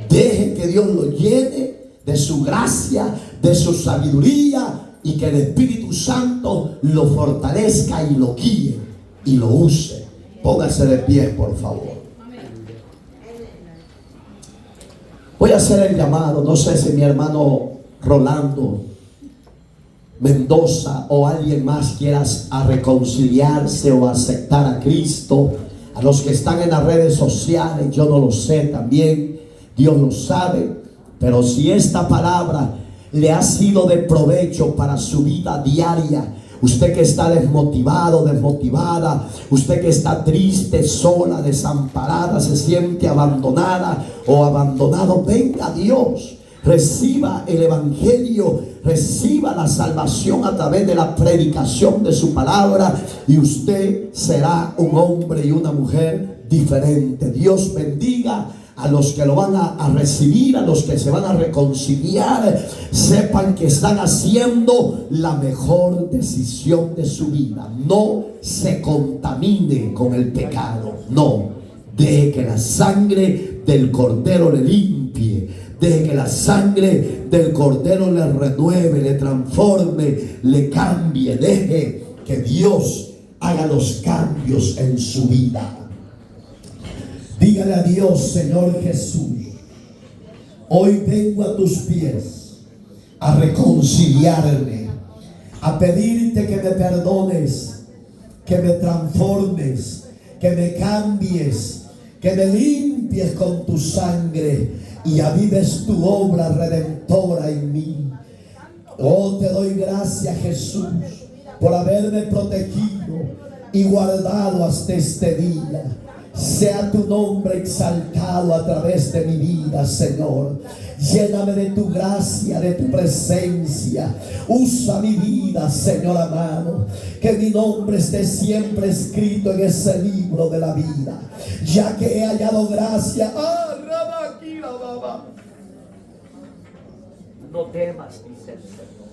Deje que Dios lo llene de su gracia, de su sabiduría, y que el Espíritu Santo lo fortalezca y lo guíe y lo use. Póngase de pie, por favor. Voy a hacer el llamado. No sé si mi hermano Rolando Mendoza o alguien más quieras a reconciliarse o aceptar a Cristo. A los que están en las redes sociales, yo no lo sé también, Dios lo sabe. Pero si esta palabra le ha sido de provecho para su vida diaria, usted que está desmotivado, desmotivada, usted que está triste, sola, desamparada, se siente abandonada o abandonado, venga a Dios. Reciba el evangelio, reciba la salvación a través de la predicación de su palabra, y usted será un hombre y una mujer diferente. Dios bendiga a los que lo van a recibir, a los que se van a reconciliar. Sepan que están haciendo la mejor decisión de su vida. No se contamine con el pecado. No, deje que la sangre del Cordero le limpie. Deje que la sangre del Cordero le renueve, le transforme, le cambie. Deje que Dios haga los cambios en su vida. Dígale a Dios: Señor Jesús, hoy vengo a tus pies a reconciliarme, a pedirte que me perdones, que me transformes, que me cambies, que me limpies con tu sangre y avives tu obra redentora en mí. Oh, te doy gracias, Jesús, por haberme protegido y guardado hasta este día. Sea tu nombre exaltado a través de mi vida, Señor. Lléname de tu gracia, de tu presencia. Usa mi vida, Señor amado. Que mi nombre esté siempre escrito en ese libro de la vida, ya que he hallado gracia. No temas, dice el Señor,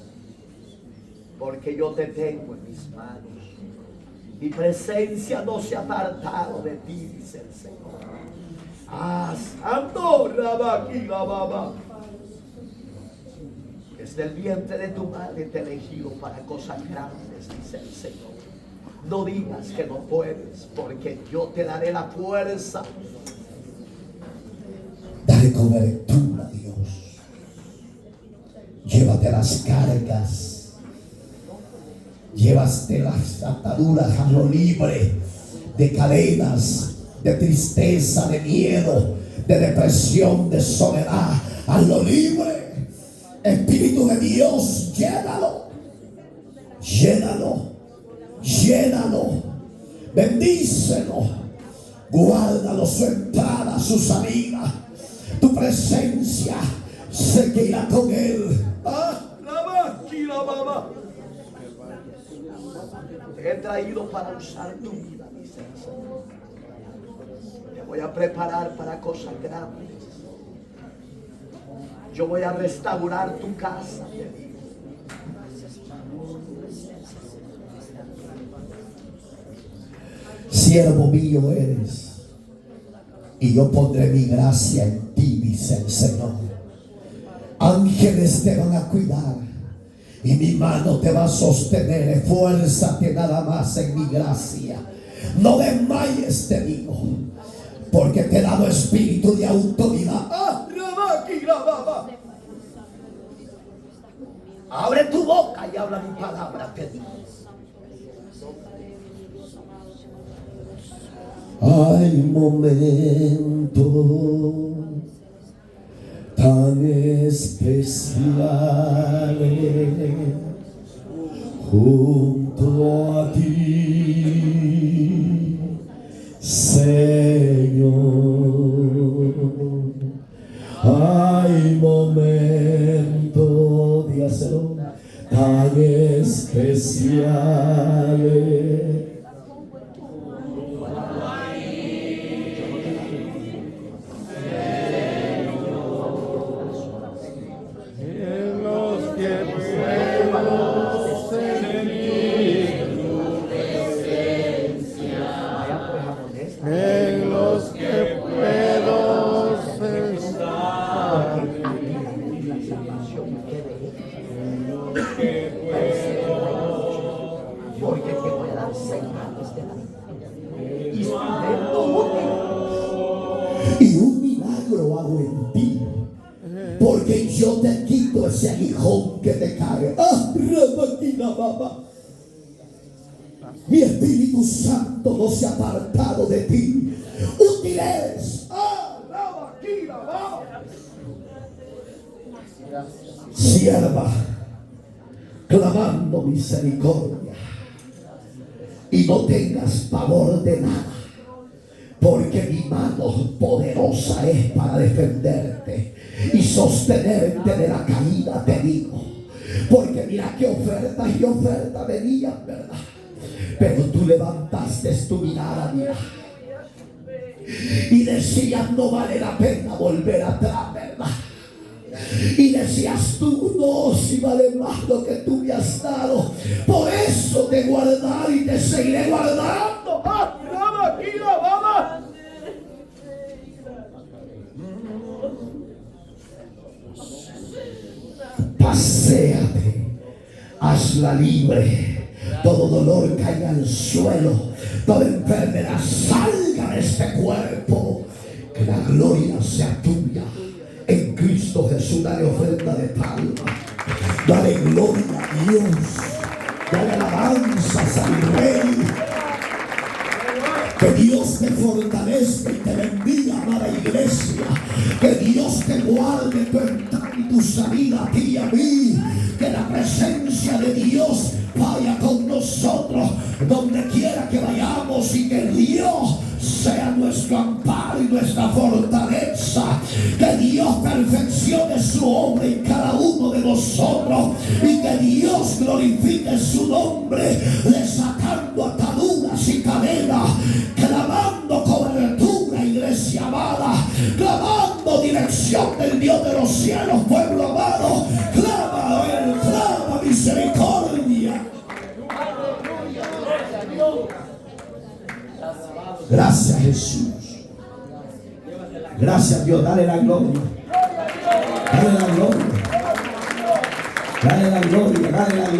porque yo te tengo en mis manos. Mi presencia no se ha apartado de ti, dice el Señor. Santo Rabaquila. Desde el vientre de tu madre te he elegido para cosas grandes, dice el Señor. No digas que no puedes, porque yo te daré la fuerza. Dale cobertura a Dios. Llévate las cargas. Llévate las ataduras, hazlo libre de cadenas, de tristeza, de miedo, de depresión, de soledad. Hazlo libre. Espíritu de Dios, llénalo. Llénalo. Llénalo. Bendícelo. Guárdalo, su entrada, su salida. Tu presencia se queda con él. Te he traído para usar tu vida, dice el Señor. Te voy a preparar para cosas grandes. Yo voy a restaurar tu casa, te digo. Siervo mío eres, y yo pondré mi gracia en ti, dice el Señor. Ángeles te van a cuidar, y mi mano te va a sostener. Esfuérzate nada más en mi gracia. No desmayes, te digo, porque te he dado espíritu de autoridad. Abre tu boca y habla mi palabra, te digo. Hay momentos tan especiales junto a ti. cuán especiales. En los que puedo sentir tu presencia, en los que puedo sentar, porque te voy a dar señales de la vida. Y un milagro hago en ti, porque yo te quito ese aguijón que te cae. ¡Ah, Ramaquina, mamá! Mi Espíritu Santo no se ha apartado de ti. Útiles. ¡Ah, Ramaquina, mamá! Sierva, clamando misericordia, y no tengas pavor de nada, porque mi mano poderosa es para defenderte y sostenerte de la caída, te digo. Porque mira qué ofertas y ofertas venían, ¿verdad? Pero tú levantaste tu mirada, mira, y decías: no vale la pena volver atrás, ¿verdad? Y decías tú: no, si vale más lo que tú me has dado. Por eso te guardaré y te seguiré guardando. ¡Ah, aquí la vamos! Paséate, hazla libre. Todo dolor caiga al suelo, toda enfermedad salga de este cuerpo. Que la gloria sea tuya. En Cristo Jesús, dale ofrenda de palma, dale gloria a Dios, dale alabanzas al Rey. Que Dios te fortalezca y te bendiga, amada iglesia. Que Dios te guarde tu entrada y tu salida, a ti y a mí. Que la presencia de Dios vaya con nosotros donde quiera que vayamos, y que Dios sea nuestro amparo y nuestra fortaleza. Que Dios perfeccione su obra en cada uno de nosotros, y que Dios glorifique su nombre, desatando ataduras y cadenas, clamando cobertura, iglesia amada, clamando dirección del Dios de los cielos, pueblo amado. Clama a Él, clama misericordia. Gracias, Jesús. Gracias, Dios. Dale la gloria. Dale la gloria. Dale la gloria. Dale la gloria.